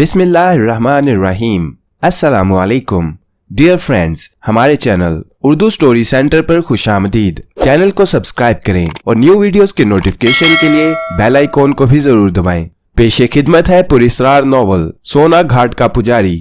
बिस्मिल्लाहिर्रहमानिर्रहीम। अस्सलामुअलैकुम dear friends, हमारे चैनल उर्दू स्टोरी सेंटर पर खुशामदीद। चैनल को सब्सक्राइब करें और न्यू वीडियोस के नोटिफिकेशन के लिए बेल आइकॉन को भी जरूर दबाएं। पेशे खिदमत है पुरस्रार नॉवल सोना घाट का पुजारी।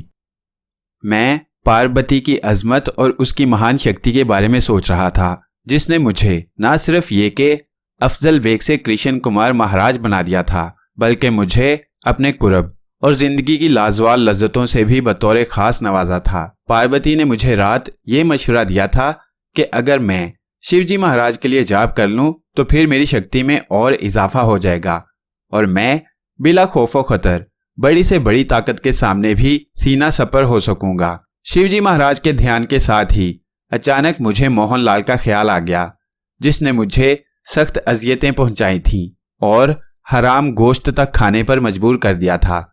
मैं पार्वती की अजमत और उसकी महान शक्ति के बारे में सोच रहा था, जिसने मुझे न सिर्फ ये कि अफजल बेग से कृष्ण कुमार महाराज बना दिया था, बल्कि मुझे अपने कुर्ब और जिंदगी की लाजवाब लज्जतों से भी बतौर खास नवाजा था। पार्वती ने मुझे रात ये मशवरा दिया था कि अगर मैं शिवजी महाराज के लिए जाप कर लूं तो फिर मेरी शक्ति में और इजाफा हो जाएगा और मैं बिला खौफो खतर बड़ी से बड़ी ताकत के सामने भी सीना सपर हो सकूंगा। शिवजी महाराज के ध्यान के साथ ही अचानक मुझे मोहनलाल का ख्याल आ गया, जिसने मुझे सख्त अजियतें पहुंचाई थीं और हराम गोश्त तक खाने पर मजबूर कर दिया था।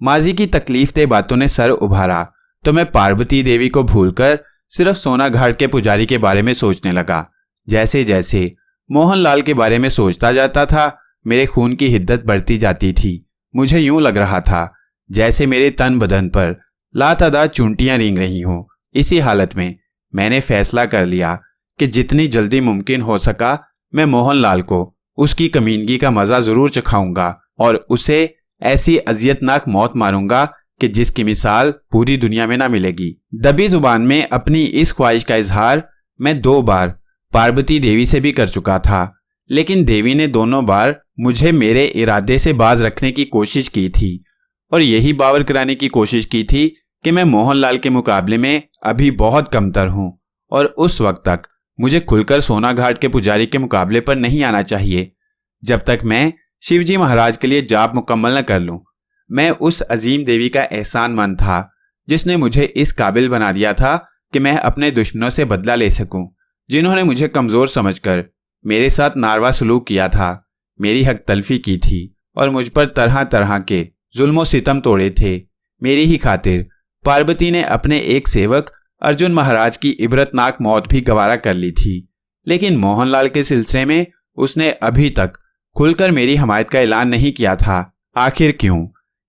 माजी की तकलीफदेह बातों ने सर उभारा तो मैं पार्वती देवी को भूलकर सिर्फ सोना घाट के पुजारी के बारे में सोचने लगा। जैसे जैसे मोहनलाल के बारे में सोचता जाता था, मेरे खून की हिद्दत बढ़ती जाती थी। मुझे यूं लग रहा था जैसे मेरे तन बदन पर लातादाद चूंटियां रेंग रही हों। इसी हालत में मैंने फैसला कर लिया कि जितनी जल्दी मुमकिन हो सका मैं मोहनलाल को उसकी कमीनगी का मजा जरूर चखाऊंगा और उसे ऐसी अजियतनाक मौत मारूंगा कि जिसकी मिसाल पूरी दुनिया में ना मिलेगी। दबी जुबान में अपनी इस ख्वाहिश का इजहार मैं 2 बार पार्वती देवी से भी कर चुका था, लेकिन देवी ने दोनों बार मुझे मेरे इरादे से बाज रखने की कोशिश की थी और यही बावर कराने की कोशिश की थी कि मैं मोहनलाल के मुकाबले में अभी बहुत कमतर हूं और उस वक्त तक मुझे खुलकर सोना घाट के पुजारी के मुकाबले पर नहीं आना चाहिए जब तक मैं शिवजी महाराज के लिए जाप मुकम्मल न कर लूं। मैं उस अजीम देवी का एहसानमंद था जिसने मुझे इस काबिल बना दिया था कि मैं अपने दुश्मनों से बदला ले सकूं, जिन्होंने मुझे कमजोर समझकर मेरे साथ नारवा सलूक किया था, मेरी हक तलफी की थी और मुझ पर तरह तरह के जुल्म सितम तोड़े थे। मेरी ही खातिर पार्वती ने अपने एक सेवक अर्जुन महाराज की इबरतनाक मौत भी गवारा कर ली थी, लेकिन मोहनलाल के सिलसिले में उसने अभी तक खुलकर मेरी हमायत का ऐलान नहीं किया था। आखिर क्यों?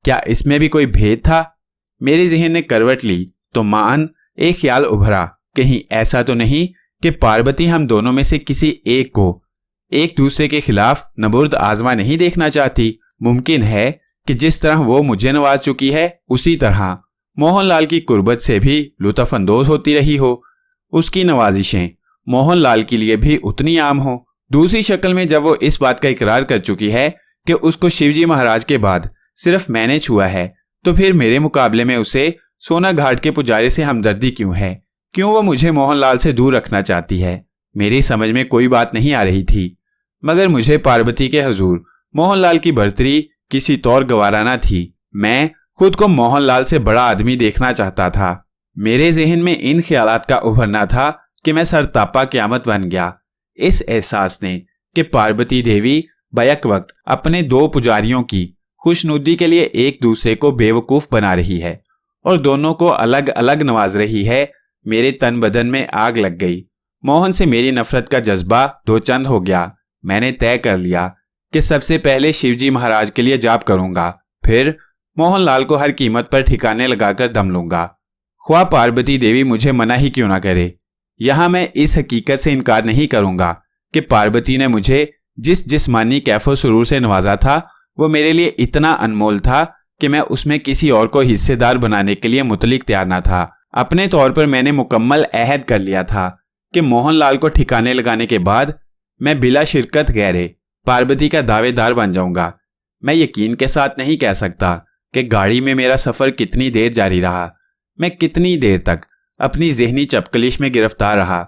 क्या इसमें भी कोई भेद था? मेरे ज़हन ने करवट ली तो मान एक ख्याल उभरा, कहीं ऐसा तो नहीं कि पार्वती हम दोनों में से किसी एक को एक दूसरे के खिलाफ नबुर्द आजमा नहीं देखना चाहती। मुमकिन है कि जिस तरह वो मुझे नवाज चुकी है उसी तरह मोहनलाल की कुर्बत से भी लुत्फ अंदोज होती रही हो, उसकी नवाजिशें मोहनलाल के लिए भी उतनी आम हो। दूसरी शक्ल में जब वो इस बात का इकरार कर चुकी है कि उसको शिवजी महाराज के बाद सिर्फ मैंने छुआ है, तो फिर मेरे मुकाबले में उसे सोना घाट के पुजारी से हमदर्दी क्यों है? क्यों वो मुझे मोहनलाल से दूर रखना चाहती है? मेरी समझ में कोई बात नहीं आ रही थी, मगर मुझे पार्वती के हुजूर मोहनलाल की बर्तरी किसी तौर गवारा न थी। मैं खुद को मोहनलाल से बड़ा आदमी देखना चाहता था। मेरे जहन में इन ख्यालात का उभरना था कि मैं सरतापा क़यामत बन गया। इस एहसास ने कि पार्वती देवी बैक वक्त अपने 2 पुजारियों की खुशनुदी के लिए एक दूसरे को बेवकूफ बना रही है और दोनों को अलग अलग नवाज रही है, मेरे तन बदन में आग लग गई। मोहन से मेरी नफरत का जज्बा दो चंद हो गया। मैंने तय कर लिया कि सबसे पहले शिवजी महाराज के लिए जाप करूंगा, फिर मोहनलाल को हर कीमत पर ठिकाने लगाकर दम लूंगा, ख्वाह पार्वती देवी मुझे मना ही क्यों ना करे। यहां मैं इस हकीकत से इनकार नहीं करूंगा कि पार्वती ने मुझे जिस जिस्मानी कैफो सुरूर से नवाजा था वो मेरे लिए इतना अनमोल था कि मैं उसमें किसी और को हिस्सेदार बनाने के लिए मुतलिक तैयार न था। अपने तौर पर मैंने मुकम्मल अहद कर लिया था कि मोहनलाल को ठिकाने लगाने के बाद मैं बिला शिरकत गैरे पार्वती का दावेदार बन जाऊंगा। मैं यकीन के साथ नहीं कह सकता कि गाड़ी में मेरा सफर कितनी देर जारी रहा, मैं कितनी देर तक अपनी जहनी चपकलिश में गिरफ्तार रहा।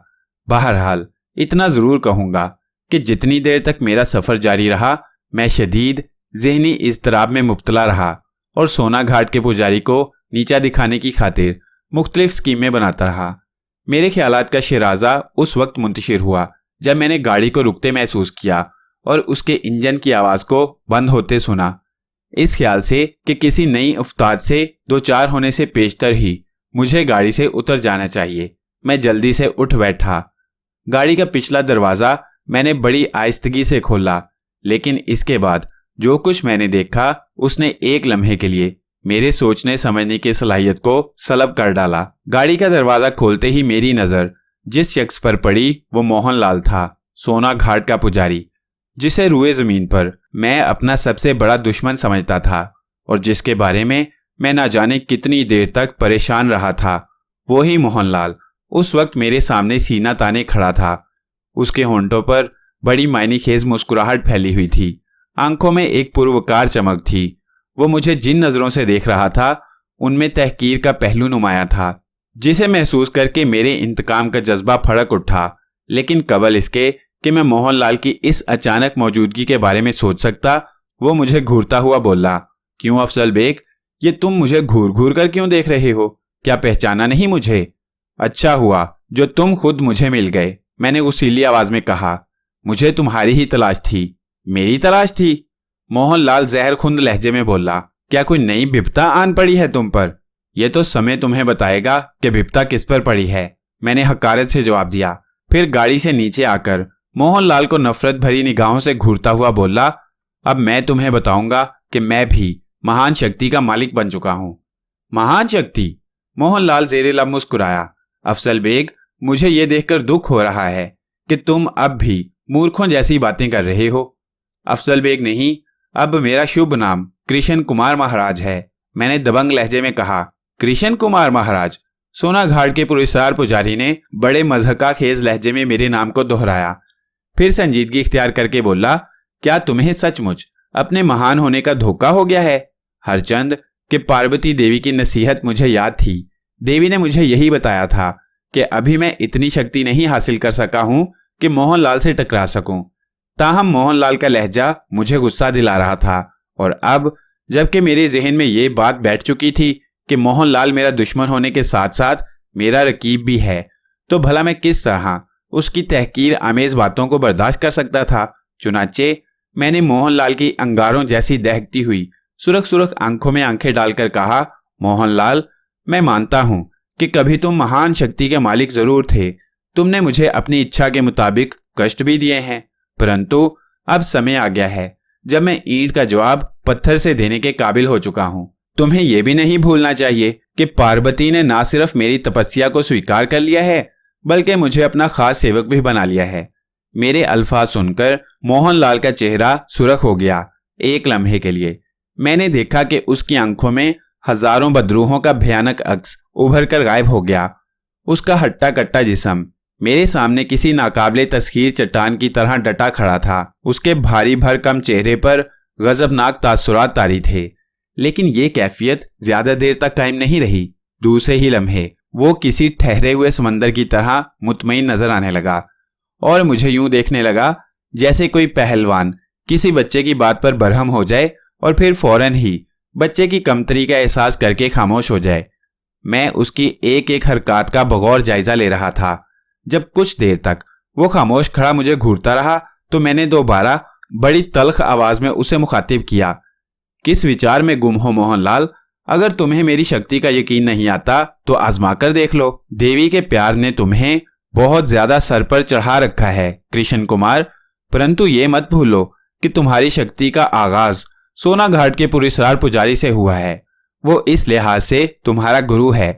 बहरहाल इतना जरूर कहूंगा कि जितनी देर तक मेरा सफर जारी रहा मैं शदीद जहनी इज़्तिराब में मुब्तला रहा और सोना घाट के पुजारी को नीचा दिखाने की खातिर मुख्तलिफ स्कीमें बनाता रहा। मेरे ख्यालात का शिराजा उस वक्त मुंतशिर हुआ जब मैंने गाड़ी को रुकते महसूस किया और उसके इंजन की आवाज़ को बंद होते सुना। इस ख्याल से कि किसी नई उस्ताद से 2-4 होने से पेशतर ही मुझे गाड़ी से उतर जाना चाहिए, मैं जल्दी से उठ बैठा। गाड़ी का पिछला दरवाज़ा मैंने बड़ी आहिस्तगी से खोला, लेकिन इसके बाद जो कुछ मैंने देखा उसने एक लम्हे के लिए मेरे सोचने समझने की सलाहियत को सलब कर डाला। गाड़ी का दरवाजा खोलते ही मेरी नजर जिस शख्स पर पड़ी वो मोहनलाल था, सोना घाट का पुजारी, जिसे रुए जमीन पर मैं अपना सबसे बड़ा दुश्मन समझता था और जिसके बारे में मैं ना जाने कितनी देर तक परेशान रहा था। वही मोहनलाल उस वक्त मेरे सामने सीना ताने खड़ा था। उसके होंठों पर बड़ी मायनेखेज मुस्कुराहट फैली हुई थी, आंखों में एक पुरवकार चमक थी। वो मुझे जिन नजरों से देख रहा था उनमें तहकीर का पहलू नुमाया था, जिसे महसूस करके मेरे इंतकाम का जज्बा फड़क उठा। लेकिन कबल इसके कि मैं मोहनलाल की इस अचानक मौजूदगी के बारे में सोच सकता, वो मुझे घूरता हुआ बोला, क्यों अफजल बेग, ये तुम मुझे घूर घूर कर क्यों देख रहे हो? क्या पहचाना नहीं मुझे? अच्छा हुआ जो तुम खुद मुझे मिल गए, मैंने उसीली आवाज में कहा। मुझे तुम्हारी ही तलाश थी। मेरी तलाश थी? मोहनलाल जहरखुंद लहजे में बोला, क्या कोई नई विपदा आन पड़ी है तुम पर? यह तो समय तुम्हें बताएगा कि विपदा किस पर पड़ी है, मैंने हकारत से जवाब दिया। फिर गाड़ी से नीचे आकर मोहनलाल को नफरत भरी निगाहों से घूरता हुआ बोला, अब मैं तुम्हें बताऊंगा कि मैं भी महान शक्ति का मालिक बन चुका हूं। महान शक्ति? मोहनलाल जेरे लब मुस्कुराया। अफजल बेग, मुझे यह देखकर दुख हो रहा है कि तुम अब भी मूर्खों जैसी बातें कर रहे हो। अफजल बेग नहीं, अब मेरा शुभ नाम कृष्ण कुमार महाराज है, मैंने दबंग लहजे में कहा। कृष्ण कुमार महाराज? सोना घाट के पुरस्कार पुजारी ने बड़े मजहका खेज लहजे में मेरे नाम को दोहराया। फिर संजीदगी इख्तियार करके बोला, क्या तुम्हें सचमुच अपने महान होने का धोखा हो गया है? हरचंद कि पार्वती देवी की नसीहत मुझे याद थी। देवी ने मुझे यही बताया था कि अभी मैं इतनी शक्ति नहीं हासिल कर सका हूं कि मोहनलाल से टकरा सकूं। ताहम मोहनलाल का लहजा मुझे गुस्सा दिला रहा था और अब जबकि मेरे जहन में ये बात बैठ चुकी थी कि मोहनलाल मेरा दुश्मन होने के साथ साथ मेरा रकीब भी है, तो भला मैं किस तरह उसकी तहकीर आमेज बातों को बर्दाश्त कर सकता था। चुनाचे मैंने मोहनलाल की अंगारों जैसी दहकती हुई सुरख सुरख आंखों में आंखें डालकर कहा, मोहनलाल, मैं मानता हूं कि कभी तुम महान शक्ति के मालिक जरूर थे। तुमने मुझे अपनी इच्छा के मुताबिक कष्ट भी दिए हैं, परंतु अब समय आ गया है जब मैं ईंट का जवाब पत्थर से देने के काबिल हो चुका हूं। तुम्हें यह भी नहीं भूलना चाहिए कि पार्वती ने ना सिर्फ मेरी तपस्या को स्वीकार कर लिया है बल्कि मुझे अपना खास सेवक भी बना लिया है। मेरे अल्फाज सुनकर मोहनलाल का चेहरा सुर्ख हो गया। एक लम्हे के लिए मैंने देखा कि उसकी आंखों में हजारों बदरूहों का भयानक अक्स उभर कर गायब हो गया। उसका हट्टा कट्टा जिस्म मेरे सामने किसी नाकाबिले तस्खीर चट्टान की तरह डटा खड़ा था। उसके भारी भरकम चेहरे पर गजबनाक तासुरात तारी थे, लेकिन ये कैफियत ज्यादा देर तक कायम नहीं रही। दूसरे ही लम्हे वो किसी ठहरे हुए समंदर की तरह मुतमईन नजर आने लगा और मुझे यूं देखने लगा जैसे कोई पहलवान किसी बच्चे की बात पर बरहम हो जाए और फिर फौरन ही बच्चे की कमतरी का एहसास करके खामोश हो जाए। मैं उसकी एक एक हरकत का बगौर जायजा ले रहा था। जब कुछ देर तक वो खामोश खड़ा मुझे घूरता रहा तो मैंने दोबारा बड़ी तल्ख आवाज में उसे मुखातिब किया, किस विचार में गुम हो मोहनलाल? अगर तुम्हें मेरी शक्ति का यकीन नहीं आता तो आजमा कर देख लो। देवी के प्यार ने तुम्हें बहुत ज्यादा सर पर चढ़ा रखा है कृष्ण कुमार, परंतु ये मत भूलो कि तुम्हारी शक्ति का आगाज सोना घाट के पुरस्कार पुजारी से हुआ है। वो इस लिहाज से तुम्हारा गुरु है।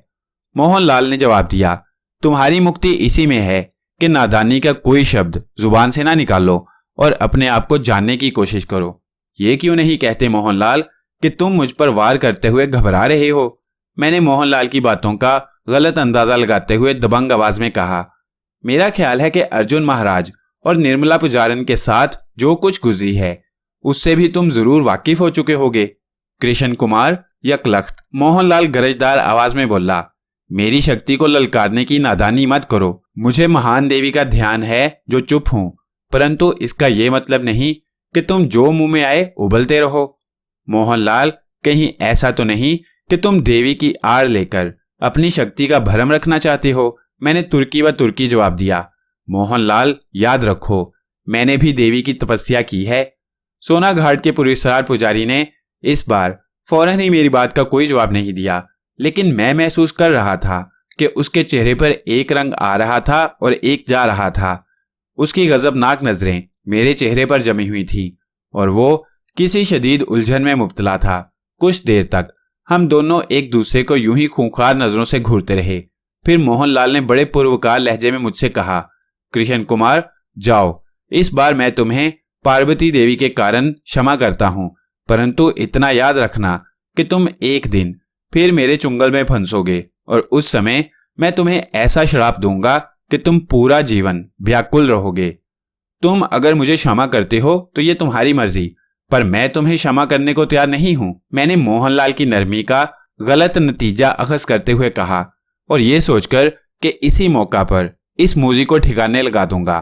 मोहनलाल ने जवाब दिया, तुम्हारी मुक्ति इसी में है कि नादानी का कोई शब्द जुबान से ना निकालो और अपने आप को जानने की कोशिश करो। ये क्यों नहीं कहते मोहनलाल कि तुम मुझ पर वार करते हुए घबरा रहे हो? मैंने मोहनलाल की बातों का गलत अंदाजा लगाते हुए दबंग आवाज में कहा, मेरा ख्याल है कि अर्जुन महाराज और निर्मला पुजारन के साथ जो कुछ गुजरी है उससे भी तुम जरूर वाकिफ हो चुके होगे। कृष्ण कुमार यकलख्त मोहनलाल गरजदार आवाज में बोला, मेरी शक्ति को ललकारने की नादानी मत करो। मुझे महान देवी का ध्यान है जो चुप हूं, परंतु इसका यह मतलब नहीं कि तुम जो मुंह में आए उबलते रहो। मोहनलाल, कहीं ऐसा तो नहीं कि तुम देवी की आड़ लेकर अपनी शक्ति का भरम रखना चाहते हो? मैंने तुर्की व तुर्की जवाब दिया। मोहनलाल, याद रखो, मैंने भी देवी की तपस्या की है। सोना घाट के पुरस्कार पुजारी ने इस बार फौरन ही मेरी बात का कोई जवाब नहीं दिया, लेकिन मैं महसूस कर रहा था कि उसके चेहरे पर एक रंग आ रहा था और एक जा रहा था। उसकी गजबनाक नजरें मेरे चेहरे पर जमी हुई थी और वो किसी शदीद उलझन में मुब्तला था। कुछ देर तक हम दोनों एक दूसरे को यूं ही खूंखार नजरों से घूरते रहे। फिर मोहनलाल ने बड़े पूर्वकार लहजे में मुझसे कहा, कृष्ण कुमार जाओ, इस बार मैं तुम्हें पार्वती देवी के कारण क्षमा करता हूं, परंतु इतना याद रखना कि तुम एक दिन फिर मेरे चुंगल में फंसोगे और उस समय मैं तुम्हें ऐसा श्राप दूंगा कि तुम पूरा जीवन व्याकुल रहोगे। तुम अगर मुझे क्षमा करते हो तो ये तुम्हारी मर्जी, पर मैं तुम्हें क्षमा करने को तैयार नहीं हूं। मैंने मोहनलाल की नरमी का गलत नतीजा अखज़ करते हुए कहा और ये सोचकर कि इसी मौका पर इस मूजी को ठिकाने लगा दूंगा,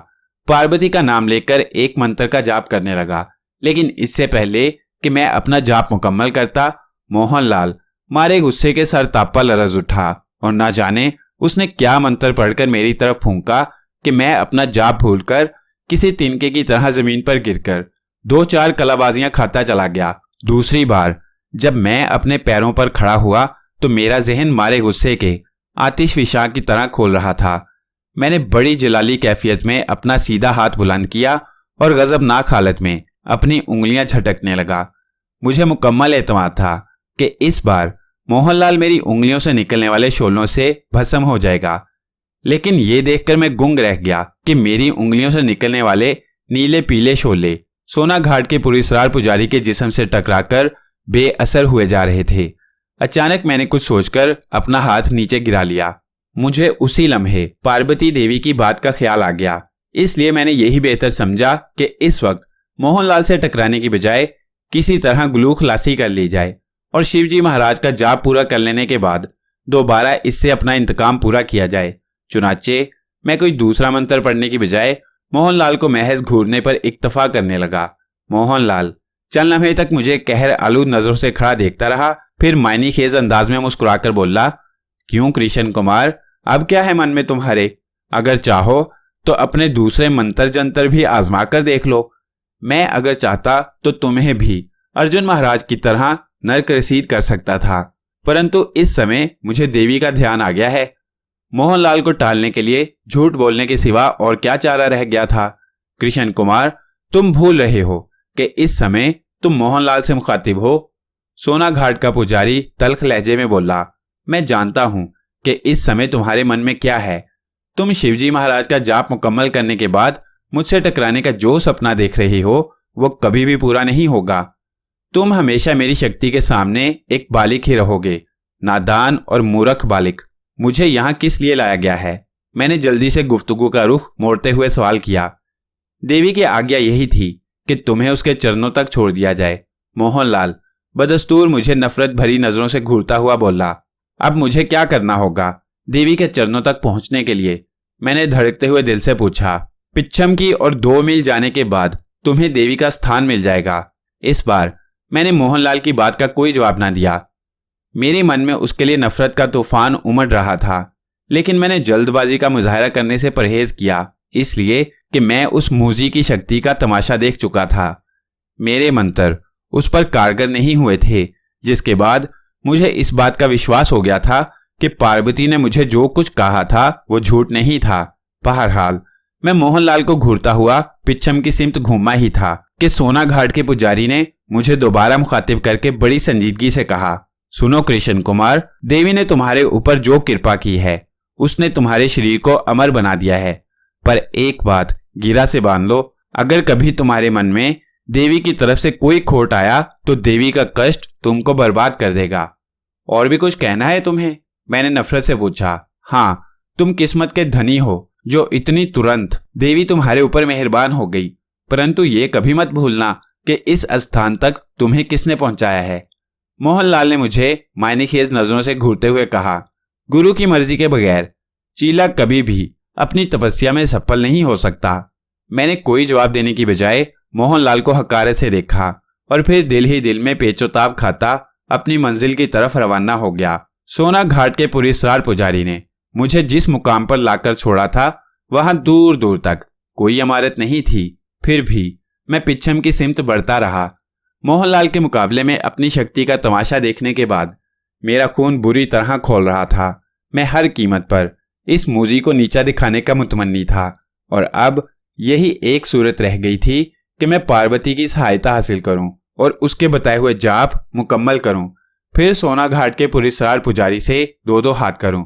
पार्वती का नाम लेकर एक मंत्र का जाप करने लगा। लेकिन इससे पहले कि मैं अपना जाप मुकम्मल करता, मोहनलाल मारे गुस्से के सर तापा लरज उठा और ना जाने उसने क्या मंत्र पढ़कर मेरी तरफ फूंका कि मैं अपना जाप भूलकर किसी तिनके की तरह जमीन पर गिरकर 2-4 कलाबाजियां खाता चला गया। दूसरी बार जब मैं अपने पैरों पर खड़ा हुआ तो मेरा जहन मारे गुस्से के आतिश फिशां की तरह खोल रहा था। मैंने बड़ी जलाली कैफियत में अपना सीधा हाथ बुलंद किया और गजबनाक हालत में अपनी उंगलियां झटकने लगा। मुझे मुकम्मल एतमाद था कि इस बार मोहनलाल मेरी उंगलियों से निकलने वाले शोलों से भस्म हो जाएगा। लेकिन ये देखकर मैं गुंग रह गया कि मेरी उंगलियों से निकलने वाले नीले पीले शोले सोना घाट के पुरीसरार पुजारी के जिस्म से टकराकर बेअसर हुए जा रहे थे। अचानक मैंने कुछ सोचकर अपना हाथ नीचे गिरा लिया। मुझे उसी लम्हे पार्वती देवी की बात का ख्याल आ गया, इसलिए मैंने यही बेहतर समझा कि इस वक्त मोहनलाल से टकराने की बजाय किसी तरह गुलू खलासी कर ली जाए और शिवजी महाराज का जाप पूरा कर लेने के बाद दोबारा इससे अपना इंतकाम पूरा किया जाए। चुनाचे मैं कोई दूसरा मंत्र पढ़ने की बजाय मोहनलाल को महज घूरने पर इक्तफा करने लगा। मोहनलाल चंद लम्हे तक मुझे कहर आलूद नजरों से खड़ा देखता रहा, फिर मायनी खेज अंदाज में मुस्कुराकर बोला, क्यों कृष्ण कुमार, अब क्या है मन में तुम्हारे? अगर चाहो तो अपने दूसरे मंत्र जंतर भी आजमा कर देख लो। मैं अगर चाहता तो तुम्हें भी अर्जुन महाराज की तरह नर्क रसीद कर सकता था, परंतु इस समय मुझे देवी का ध्यान आ गया है। मोहनलाल को टालने के लिए झूठ बोलने के सिवा और क्या चारा रह गया था? कृष्ण कुमार, तुम भूल रहे हो कि इस समय तुम मोहनलाल से मुखातिब हो। सोना घाट का पुजारी तल्ख लहजे में बोला, मैं जानता हूं कि इस समय तुम्हारे मन में क्या है। तुम शिवजी महाराज का जाप मुकम्मल करने के बाद मुझसे टकराने का जो सपना देख रही हो वो कभी भी पूरा नहीं होगा। तुम हमेशा मेरी शक्ति के सामने एक बालिक ही रहोगे, नादान और मूर्ख बालिक। मुझे यहाँ किस लिए लाया गया है? मैंने जल्दी से गुफ्तगू का रुख मोड़ते हुए सवाल किया। देवी की आज्ञा यही थी कि तुम्हें उसके चरणों तक छोड़ दिया जाए। मोहनलाल बदस्तूर मुझे नफरत भरी नजरों से घूरता हुआ बोला, अब मुझे क्या करना होगा देवी के चरणों तक पहुंचने के लिए? मैंने धड़कते हुए दिल से पूछा। पिच्छम की और 2 मील जाने के बाद तुम्हें देवी का स्थान मिल जाएगा। इस बार मैंने मोहनलाल की बात का कोई जवाब ना दिया। मेरे मन में उसके लिए नफरत का तूफान उमड़ रहा था, लेकिन मैंने जल्दबाजी का मुजाहरा करने से परहेज किया, इसलिए कि मैं उस मूजी की शक्ति का तमाशा देख चुका था। मेरे मंत्र उस पर कारगर नहीं हुए थे, जिसके बाद मुझे इस बात का विश्वास हो गया था कि पार्वती ने मुझे जो कुछ कहा था वो झूठ नहीं था। बहरहाल मैं मोहनलाल को घूरता हुआ पिच्छम की सिमत घूमा ही था कि सोना घाट के पुजारी ने मुझे दोबारा मुखातिब करके बड़ी संजीदगी से कहा, सुनो कृष्ण कुमार, देवी ने तुम्हारे ऊपर जो कृपा की है उसने तुम्हारे शरीर को अमर बना दिया है, पर एक बात गिरा से बांध लो, अगर कभी तुम्हारे मन में देवी की तरफ से कोई खोट आया तो देवी का कष्ट तुमको बर्बाद कर देगा। और भी कुछ कहना है तुम्हें? मैंने नफरत से पूछा। हाँ, तुम किस्मत के धनी हो जो इतनी तुरंत देवी तुम्हारे ऊपर मेहरबान हो गई, परंतु ये कभी मत भूलना कि इस स्थान तक तुम्हें किसने पहुंचाया है। मोहनलाल ने मुझे मायनेखेज नजरों से घूरते हुए कहा, गुरु की मर्जी के बगैर चीला कभी भी अपनी तपस्या में सफल नहीं हो सकता। मैंने कोई जवाब देने की बजाय मोहनलाल को हकारत से देखा और फिर दिल ही दिल में पेचोताब खाता अपनी मंजिल की तरफ रवाना हो गया। सोना घाट के पुरीसरार पुजारी ने मुझे जिस मुकाम पर लाकर छोड़ा था वहां दूर दूर तक कोई इमारत नहीं थी, फिर भी मैं पिच्छम की सिमत बढ़ता रहा। मोहनलाल के मुकाबले में अपनी शक्ति का तमाशा देखने के बाद मेरा खून बुरी तरह खौल रहा था। मैं हर कीमत पर इस मूजी को नीचा दिखाने का मुतमन्नी था और अब यही एक सूरत रह गई थी कि मैं पार्वती की सहायता हासिल करूं और उसके बताए हुए जाप मुकम्मल करूं। फिर सोना घाट के पुरिसरार पुजारी से 2-2 हाथ करूं।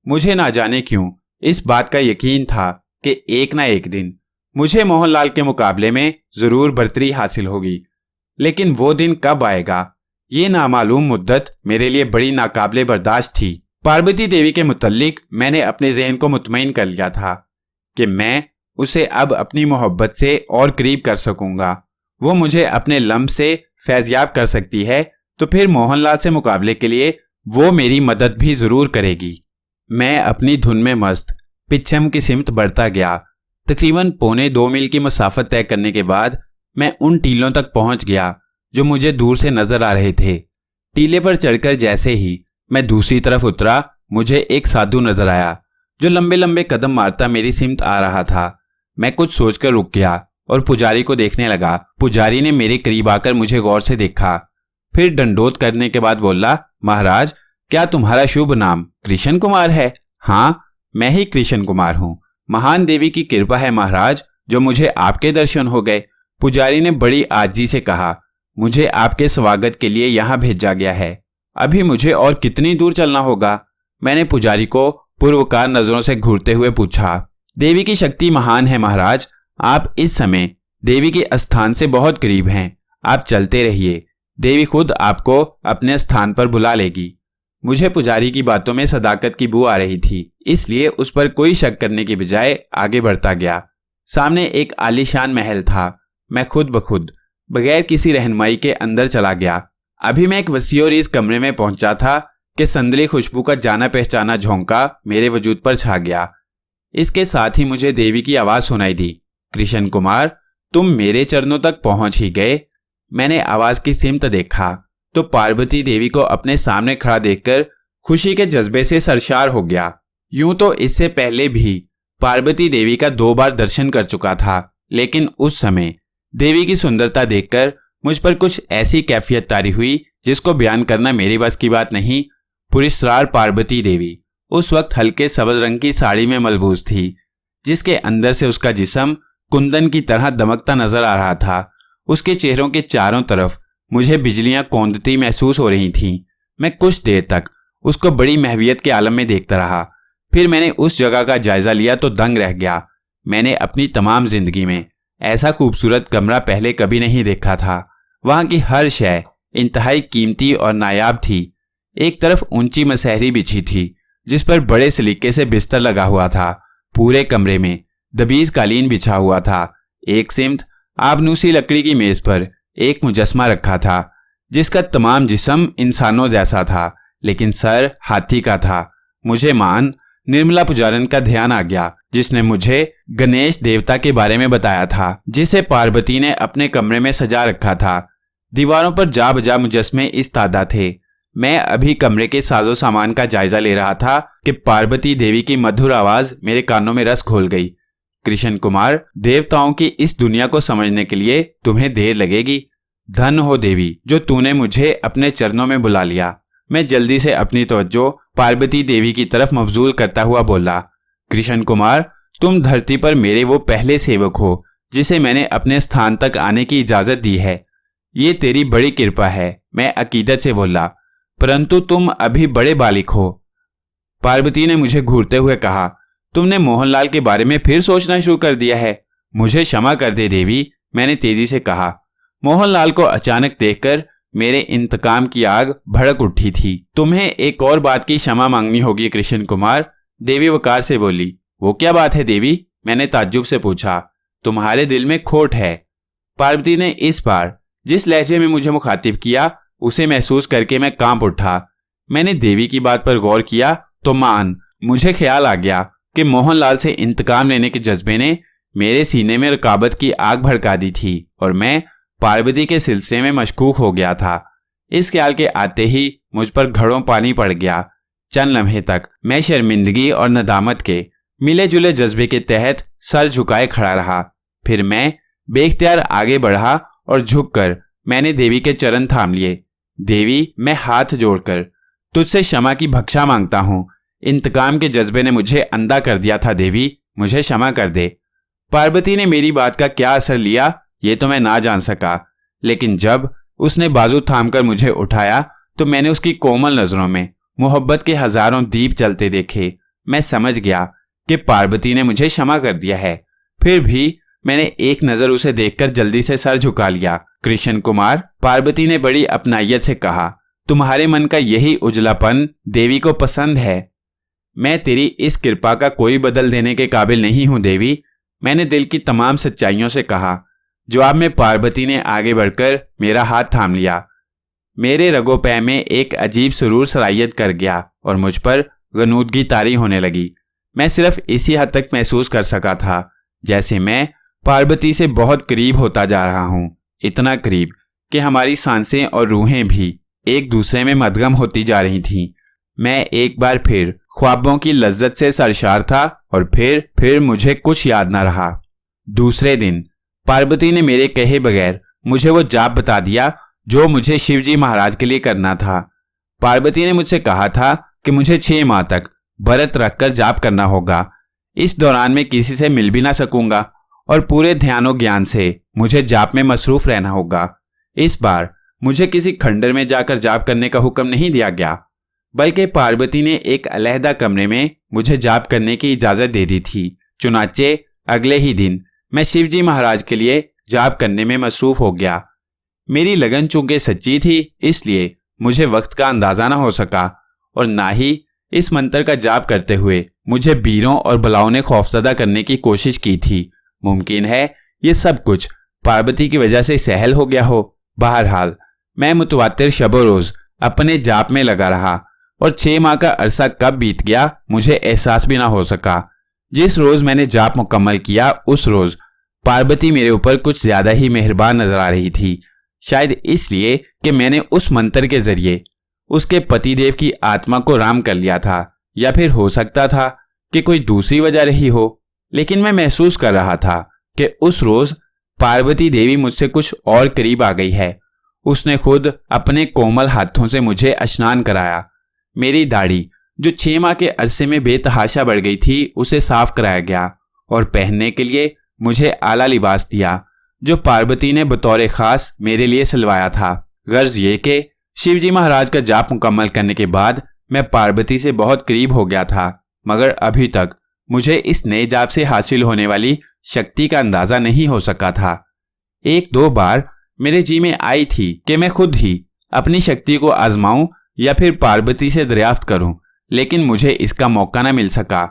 मुझे ना जाने क्यों इस बात का यकीन था कि एक ना एक दिन मुझे मोहनलाल के मुकाबले में जरूर बर्तरी हासिल होगी, लेकिन वो दिन कब आएगा ये नामालूम मुद्दत मेरे लिए बड़ी नाकाबिले बर्दाश्त थी। पार्वती देवी के मुतल्लिक मैंने अपने जहन को मुतमईन कर लिया था कि मैं उसे अब अपनी मोहब्बत से और करीब कर सकूंगा। वो मुझे अपने लम्ब से फैज़याब कर सकती है तो फिर मोहनलाल से मुकाबले के लिए वो मेरी मदद भी जरूर करेगी। मैं अपनी धुन में मस्त पिछम की सिमत बढ़ता गया। तकरीबन 1.25 मील की मसाफत तय करने के बाद मैं उन टीलों तक पहुंच गया जो मुझे दूर से नजर आ रहे थे। टीले पर चढ़कर जैसे ही मैं दूसरी तरफ उतरा, मुझे एक साधु नजर आया जो लंबे लंबे कदम मारता मेरी सिमत आ रहा था। मैं कुछ सोचकर रुक गया और पुजारी को देखने लगा। पुजारी ने मेरे करीब आकर मुझे गौर से देखा, फिर दंडोत करने के बाद बोला, महाराज क्या तुम्हारा शुभ नाम कृष्ण कुमार है? हाँ, मैं ही कृष्ण कुमार हूँ। महान देवी की कृपा है महाराज जो मुझे आपके दर्शन हो गए। पुजारी ने बड़ी आजी से कहा, मुझे आपके स्वागत के लिए यहाँ भेजा गया है। अभी मुझे और कितनी दूर चलना होगा? मैंने पुजारी को पूर्वकार नजरों से घूरते हुए पूछा। देवी की शक्ति महान है महाराज, आप इस समय देवी के स्थान से बहुत करीब हैं। आप चलते रहिए, देवी खुद आपको अपने स्थान पर बुला लेगी। मुझे पुजारी की बातों में सदाकत की बू आ रही थी, इसलिए उस पर कोई शक करने की बजाय आगे बढ़ता गया। सामने एक आलीशान महल था। मैं खुद ब खुद बगैर किसी रहनुमाई के अंदर चला गया। अभी मैं एक वसीओरीज कमरे में पहुंचा था कि संदली खुशबू का जाना पहचाना झोंका मेरे वजूद पर छा गया। इसके साथ ही मुझे देवी की आवाज सुनाई दी, कृष्ण कुमार तुम मेरे चरणों तक पहुंच ही गए। मैंने आवाज की सिमत देखा तो पार्वती देवी को अपने सामने खड़ा देखकर खुशी के जज्बे से सरशार हो गया। यूं तो इससे पहले भी पार्वती देवी का 2 बार दर्शन कर चुका था, लेकिन उस समय देवी की सुंदरता देखकर मुझ पर कुछ ऐसी कैफियत तारी हुई जिसको बयान करना मेरी बस की बात नहीं। पुरिसरार पार्वती देवी उस वक्त हल्के सब्ज रंग की साड़ी में मलबूस थी, जिसके अंदर से उसका जिस्म कुंदन की तरह दमकता नजर आ रहा था। उसके चेहरों के चारों तरफ मुझे बिजलियां कौंदती महसूस हो रही थीं। मैं कुछ देर तक उसको बड़ी महवियत के आलम में देखता रहा। फिर मैंने उस जगह का जायजा लिया तो दंग रह गया। मैंने अपनी तमाम जिंदगी में ऐसा खूबसूरत कमरा पहले कभी नहीं देखा था। वहां की हर शय इंतहाई कीमती और नायाब थी। एक तरफ ऊंची मसहरी बिछी थी जिस पर बड़े सलीके से बिस्तर लगा हुआ था। पूरे कमरे में दबीज कालीन बिछा हुआ था। एक सिमत आबनूसी लकड़ी की मेज पर एक मुजस्मा रखा था जिसका तमाम जिस्म इंसानों जैसा था, लेकिन सर हाथी का था। मुझे मान निर्मला पुजारन का ध्यान आ गया, जिसने मुझे गणेश देवता के बारे में बताया था जिसे पार्वती ने अपने कमरे में सजा रखा था। दीवारों पर जा बजा मुजस्मे इस तादा थे। मैं अभी कमरे के साजो सामान का जायजा ले रहा था कि पार्वती देवी की मधुर आवाज मेरे कानों में रस घोल गई। कृष्ण कुमार, देवताओं की इस दुनिया को समझने के लिए तुम्हें देर लगेगी। धन हो देवी जो तूने मुझे अपने चरणों में बुला लिया। मैं जल्दी से अपनी तवज्जो पार्वती देवी की तरफ मबजूल करता हुआ बोला, कृष्ण कुमार तुम धरती पर मेरे वो पहले सेवक हो जिसे मैंने अपने स्थान तक आने की इजाजत दी है। ये तेरी बड़ी कृपा है, मैं अकीदत से बोला, परंतु तुम अभी बड़े बालिक हो। पार्वती ने मुझे घूरते हुए कहा, तुमने मोहनलाल के बारे में फिर सोचना शुरू कर दिया है। मुझे क्षमा कर दे देवी, मैंने तेजी से कहा। मोहनलाल को अचानक देखकर मेरे इंतकाम की आग भड़क उठी थी। तुम्हें एक और बात की क्षमा मांगनी होगी कृष्ण कुमार, देवी वकार से बोली। वो क्या बात है देवी? मैंने ताज्जुब से पूछा। तुम्हारे दिल में खोट है। पार्वती ने इस बार जिस लहजे में मुझे मुखातिब किया उसे महसूस करके मैं कांप उठा। मैंने देवी की बात पर गौर किया तो मान मुझे ख्याल आ गया कि मोहनलाल से इंतकाम लेने के जज्बे ने मेरे सीने में रकाबत की आग भड़का दी थी और मैं पार्वती के सिलसिले में मशकूक हो गया था। इस ख्याल के आते ही मुझ पर घड़ों पानी पड़ गया। चंद लम्हे तक मैं शर्मिंदगी और नदामत के मिले जुले जज्बे के तहत सर झुकाए खड़ा रहा। फिर मैं बेख्तियार आगे बढ़ा और झुककर मैंने देवी के चरण थाम लिए। देवी, मैं हाथ जोड़कर तुझसे क्षमा की भक्षा मांगता हूँ। इंतकाम के जज्बे ने मुझे अंधा कर दिया था देवी, मुझे क्षमा कर दे। पार्वती ने मेरी बात का क्या असर लिया ये तो मैं ना जान सका, लेकिन जब उसने बाजू थामकर मुझे उठाया तो मैंने उसकी कोमल नजरों में मोहब्बत के हजारों दीप जलते देखे। मैं समझ गया कि पार्वती ने मुझे क्षमा कर दिया है। फिर भी मैंने एक नजर उसे देखकर जल्दी से सर झुका लिया। कृष्ण कुमार, पार्वती ने बड़ी अपनायत से कहा, तुम्हारे मन का यही उजलापन देवी को पसंद है। मैं तेरी इस कृपा का कोई बदल देने के काबिल नहीं हूं देवी, मैंने दिल की तमाम सच्चाइयों से कहा। जवाब में पार्वती ने आगे बढ़कर मेरा हाथ थाम लिया। मेरे रगो पै में एक अजीब सुरूर सरायत कर गया और मुझ पर गनूदगी तारी होने लगी। मैं सिर्फ इसी हद तक महसूस कर सका था जैसे मैं पार्वती से बहुत करीब होता जा रहा हूं, इतना करीब कि हमारी सांसें और रूहें भी एक दूसरे में मदगम होती जा रही थीं। मैं एक बार फिर ख्वाबों की लज्जत से सरशार था और फिर मुझे कुछ याद न रहा। दूसरे दिन पार्वती ने मेरे कहे बगैर मुझे वो जाप बता दिया जो मुझे शिवजी महाराज के लिए करना था। पार्वती ने मुझसे कहा था कि मुझे 6 माह तक व्रत रखकर जाप करना होगा। इस दौरान मैं किसी से मिल भी ना सकूंगा और पूरे ध्यानो ज्ञान से मुझे जाप में मसरूफ रहना होगा। इस बार मुझे किसी खंडर में जाकर जाप करने का हुक्म नहीं दिया गया, बल्कि पार्वती ने एक अलहदा कमरे में मुझे जाप करने की इजाजत दे दी थी। चुनाचे अगले ही दिन मैं शिवजी महाराज के लिए जाप करने में मसरूफ हो गया। मेरी लगन चूंकि सच्ची थी, इसलिए मुझे वक्त का अंदाजा न हो सका और ना ही इस मंत्र का जाप करते हुए मुझे बीरों और बलाओं ने खौफजदा करने की कोशिश की थी। मुमकिन है ये सब कुछ पार्वती की वजह से सहल हो गया हो। बहरहाल मैं मुतवातिर शबो रोज अपने जाप में लगा रहा और 6 माह का अरसा कब बीत गया मुझे एहसास भी ना हो सका। जिस रोज मैंने जाप मुकम्मल किया उस रोज पार्वती मेरे ऊपर कुछ ज्यादा ही मेहरबान नजर आ रही थी। शायद इसलिए कि मैंने उस मंत्र के जरिए उसके पतिदेव की आत्मा को राम कर लिया था, या फिर हो सकता था कि कोई दूसरी वजह रही हो। लेकिन मैं महसूस कर रहा था कि उस रोज पार्वती देवी मुझसे कुछ और करीब आ गई है। उसने खुद अपने कोमल हाथों से मुझे स्नान कराया। मेरी दाढ़ी जो 6 माह के अरसे में बेतहाशा बढ़ गई थी उसे साफ कराया गया और पहनने के लिए मुझे आला लिबास दिया जो पार्वती ने बतौर खास मेरे लिए सिलवाया था। गर्ज ये कि शिवजी महाराज का जाप मुकम्मल करने के बाद मैं पार्वती से बहुत करीब हो गया था, मगर अभी तक मुझे इस नए जाप से हासिल होने वाली शक्ति का अंदाजा नहीं हो सका था। 1-2 बार मेरे जी में आई थी कि मैं खुद ही अपनी शक्ति को आजमाऊं या फिर पार्वती से दरियाफ्त करूं, लेकिन मुझे इसका मौका न मिल सका।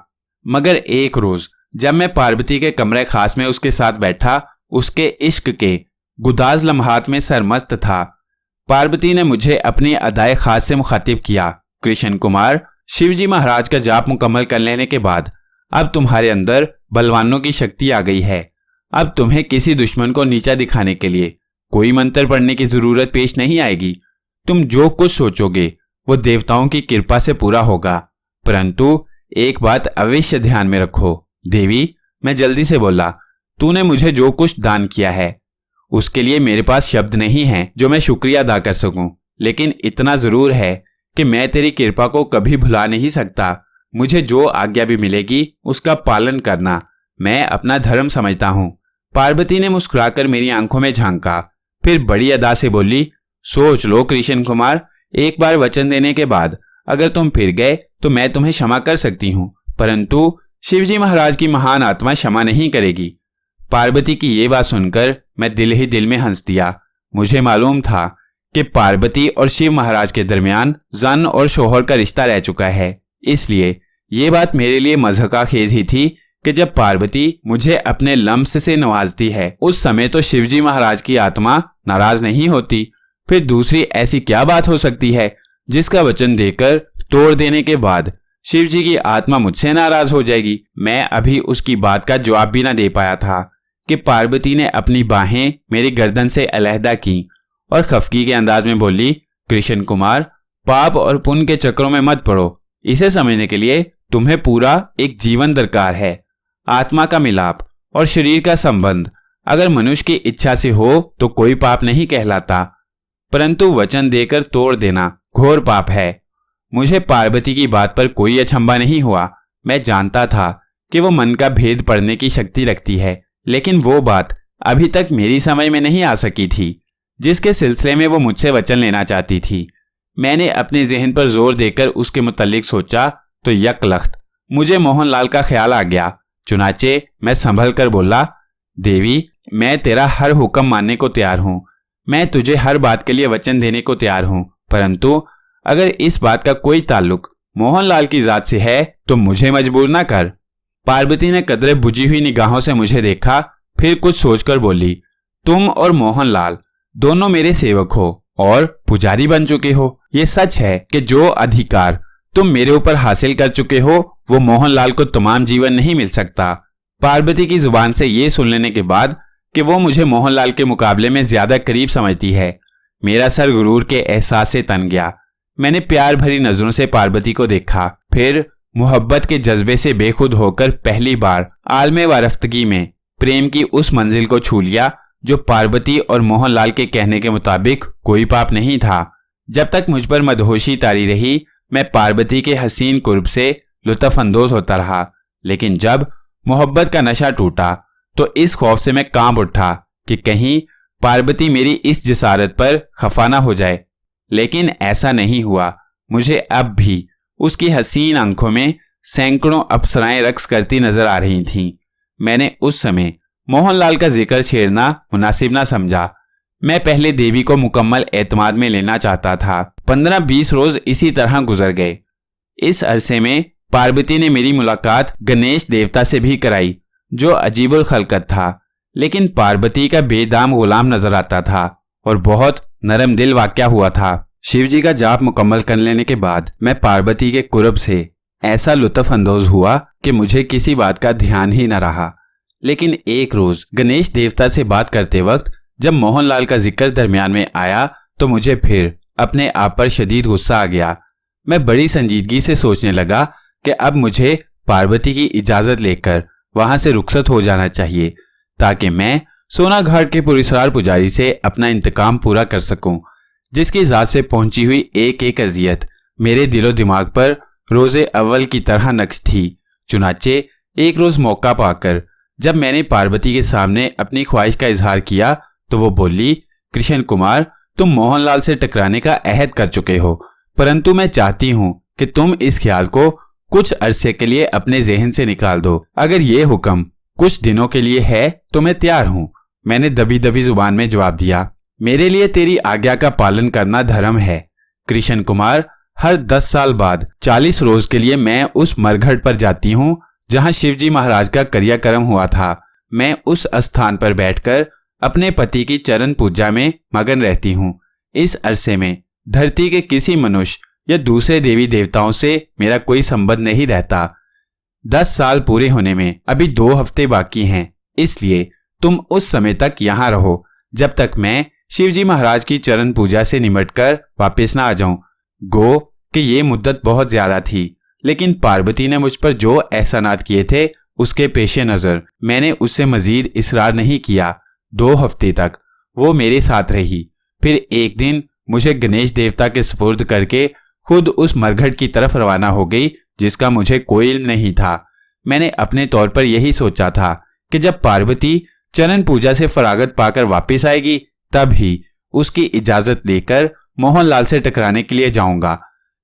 मगर एक रोज जब मैं पार्वती के कमरे खास में उसके साथ बैठा, उसके इश्क के गुदाज लम्हात में सरमस्त था, पार्वती ने मुझे अपनी अदाए खास से मुखातिब किया। कृष्ण कुमार, शिवजी महाराज का जाप मुकम्मल कर लेने के बाद अब तुम्हारे अंदर बलवानों की शक्ति आ गई है। अब तुम्हें किसी दुश्मन को नीचा दिखाने के लिए कोई मंत्र पढ़ने की जरूरत पेश नहीं आएगी। तुम जो कुछ सोचोगे वो देवताओं की कृपा से पूरा होगा। परंतु एक बात अवश्य ध्यान में रखो देवी, मैं जल्दी से बोला, तूने मुझे जो कुछ दान किया है उसके लिए मेरे पास शब्द नहीं है जो मैं शुक्रिया अदा कर सकूं, लेकिन इतना जरूर है कि मैं तेरी कृपा को कभी भुला नहीं सकता। मुझे जो आज्ञा भी मिलेगी उसका पालन करना मैं अपना धर्म समझता हूं। पार्वती ने मुस्कुराकर मेरी आंखों में झांका, फिर बड़ी अदा से बोली, सोच लो कृष्ण कुमार, एक बार वचन देने के बाद अगर तुम फिर गए तो मैं तुम्हें क्षमा कर सकती हूं, परंतु शिवजी महाराज की महान आत्मा क्षमा नहीं करेगी। पार्वती की ये बात सुनकर मैं दिल ही दिल में हंस दिया। मुझे मालूम था कि पार्वती और शिव महाराज के दरमियान जन और शोहर का रिश्ता रह चुका है, इसलिए ये बात मेरे लिए मज़हका खेज ही थी कि जब पार्वती मुझे अपने लम्स से नवाजती है उस समय तो शिवजी महाराज की आत्मा नाराज नहीं होती। फिर दूसरी ऐसी क्या बात हो सकती है जिसका वचन देकर तोड़ देने के बाद शिवजी की आत्मा मुझसे नाराज हो जाएगी। मैं अभी उसकी बात का जवाब भी ना दे पाया था कि पार्वती ने अपनी बाहें मेरी गर्दन से अलहदा की और खफकी के अंदाज में बोली, कृष्ण कुमार, पाप और पुण्य के चक्रों में मत पड़ो। इसे समझने के लिए तुम्हें पूरा एक जीवन दरकार है। आत्मा का मिलाप और शरीर का संबंध अगर मनुष्य की इच्छा से हो तो कोई पाप नहीं कहलाता, परंतु वचन देकर तोड़ देना घोर पाप है। मुझे पार्वती की बात पर कोई अचंभा नहीं हुआ। मैं जानता था कि वो मन का भेद पढ़ने की शक्ति रखती है, लेकिन वो बात अभी तक मेरी समझ में नहीं आ सकी थी जिसके सिलसिले में वो मुझसे वचन लेना चाहती थी। मैंने अपने जहन पर जोर देकर उसके मुतालिक सोचा तो यकलख्त मुझे मोहनलाल का ख्याल आ गया। चुनाचे मैं संभल कर बोला, देवी, मैं तेरा हर हुक्म मानने को तैयार हूं। मैं तुझे हर बात के लिए वचन देने को तैयार हूं, परंतु अगर इस बात का कोई ताल्लुक मोहनलाल की जात से है तो मुझे मजबूर ना कर। पार्वती ने कदरे बुझी हुई निगाहों से मुझे देखा, फिर कुछ सोचकर बोली, तुम और मोहनलाल दोनों मेरे सेवक हो और पुजारी बन चुके हो। ये सच है कि जो अधिकार तुम मेरे ऊपर हासिल कर चुके हो वो मोहनलाल को तमाम जीवन नहीं मिल सकता। पार्वती की जुबान से ये सुन लेने के बाद कि वो मुझे मोहनलाल के मुकाबले में ज्यादा करीब समझती है, मेरा सर गुरूर के एहसास से तन गया। मैंने प्यार भरी नजरों से पार्वती को देखा, फिर मोहब्बत के जज्बे से बेखुद होकर पहली बार आलमे वारफ्तगी में प्रेम की उस मंजिल को छू लिया जो पार्वती और मोहनलाल के कहने के मुताबिक कोई पाप नहीं था। जब तक मुझ पर मदहोशी तारी रही मैं पार्वती के हसीन कुर्ब से लुत्फ अंदोज होता रहा, लेकिन जब मोहब्बत का नशा टूटा तो इस खौफ से मैं कांप उठा कि कहीं पार्वती मेरी इस जिसारत पर खफा ना हो जाए। लेकिन ऐसा नहीं हुआ। मुझे अब भी उसकी हसीन आंखों में सैकड़ों अप्सराएं रक्स करती नजर आ रही थीं। मैंने उस समय मोहनलाल का जिक्र छेड़ना मुनासिब ना समझा। मैं पहले देवी को मुकम्मल एतमाद में लेना चाहता था। 15-20 रोज इसी तरह गुजर गए। इस अरसे में पार्वती ने मेरी मुलाकात गणेश देवता से भी कराई, जो अजीबुल खलकत था, लेकिन पार्वती का बेदाम गुलाम नजर आता था और बहुत नरम दिल वाक़या हुआ था। शिवजी का जाप मुकम्मल कर लेने के बाद मैं पार्वती के कुर्ब से ऐसा लुत्फ अंदोज हुआ कि मुझे किसी बात का ध्यान ही न रहा। लेकिन एक रोज गणेश देवता से बात करते वक्त जब मोहनलाल का जिक्र दरमियान में आया तो मुझे फिर अपने आप पर शदीद गुस्सा आ गया। मैं बड़ी संजीदगी से सोचने लगा कि अब मुझे पार्वती की इजाजत लेकर वहां से रुखसत हो जाना चाहिए ताकि मैं सोना घाट के पुरस्कार पुजारी से अपना इंतकाम पूरा कर सकूं, जिसकी जात से पहुंची हुई एक एक अजियत मेरे दिलो दिमाग पर रोजे अव्वल की तरह नक्श थी। चुनाचे एक रोज मौका पाकर जब मैंने पार्वती के सामने अपनी ख्वाहिश का इजहार किया तो वो बोली, कृष्ण कुमार, तुम मोहनलाल से टकराने का अहद कर चुके हो, परंतु मैं चाहती हूं कि तुम इस ख्याल को कुछ अरसे के लिए अपने जहन से निकाल दो। अगर ये हुक्म कुछ दिनों के लिए है तो मैं तैयार हूं। मैंने दबी दबी जुबान में जवाब दिया, मेरे लिए तेरी आज्ञा का पालन करना धर्म है। कृष्ण कुमार, हर 10 साल बाद 40 रोज के लिए मैं उस मरघट पर जाती हूँ जहाँ शिवजी महाराज का क्रियाक्रम हुआ था। मैं उस स्थान पर बैठकर अपने पति की चरण पूजा में मगन रहती हूँ। इस अरसे में धरती के किसी मनुष्य या दूसरे देवी देवताओं से मेरा कोई संबंध नहीं रहता। 10 साल पूरे होने में अभी 2 हफ्ते बाकी हैं, इसलिए तुम उस समय तक यहाँ रहो जब तक मैं शिवजी महाराज की चरण पूजा से निमटकर वापस ना आ जाऊं। गो कि ये मुद्दत बहुत ज्यादा थी, लेकिन पार्वती ने मुझ पर जो एहसानात किए थे उसके पेशे नजर मैंने उससे मजीद इसरार नहीं किया। 2 हफ्ते तक वो मेरे साथ रही, फिर एक दिन मुझे गणेश देवता के सुपुर्द करके खुद उस मरघट की तरफ रवाना हो गई जिसका मुझे कोई इल्म नहीं था। मैंने अपने तौर पर यही सोचा था कि जब पार्वती चरण पूजा से फरागत पाकर वापस आएगी तब ही उसकी इजाजत लेकर मोहनलाल से टकराने के लिए जाऊंगा,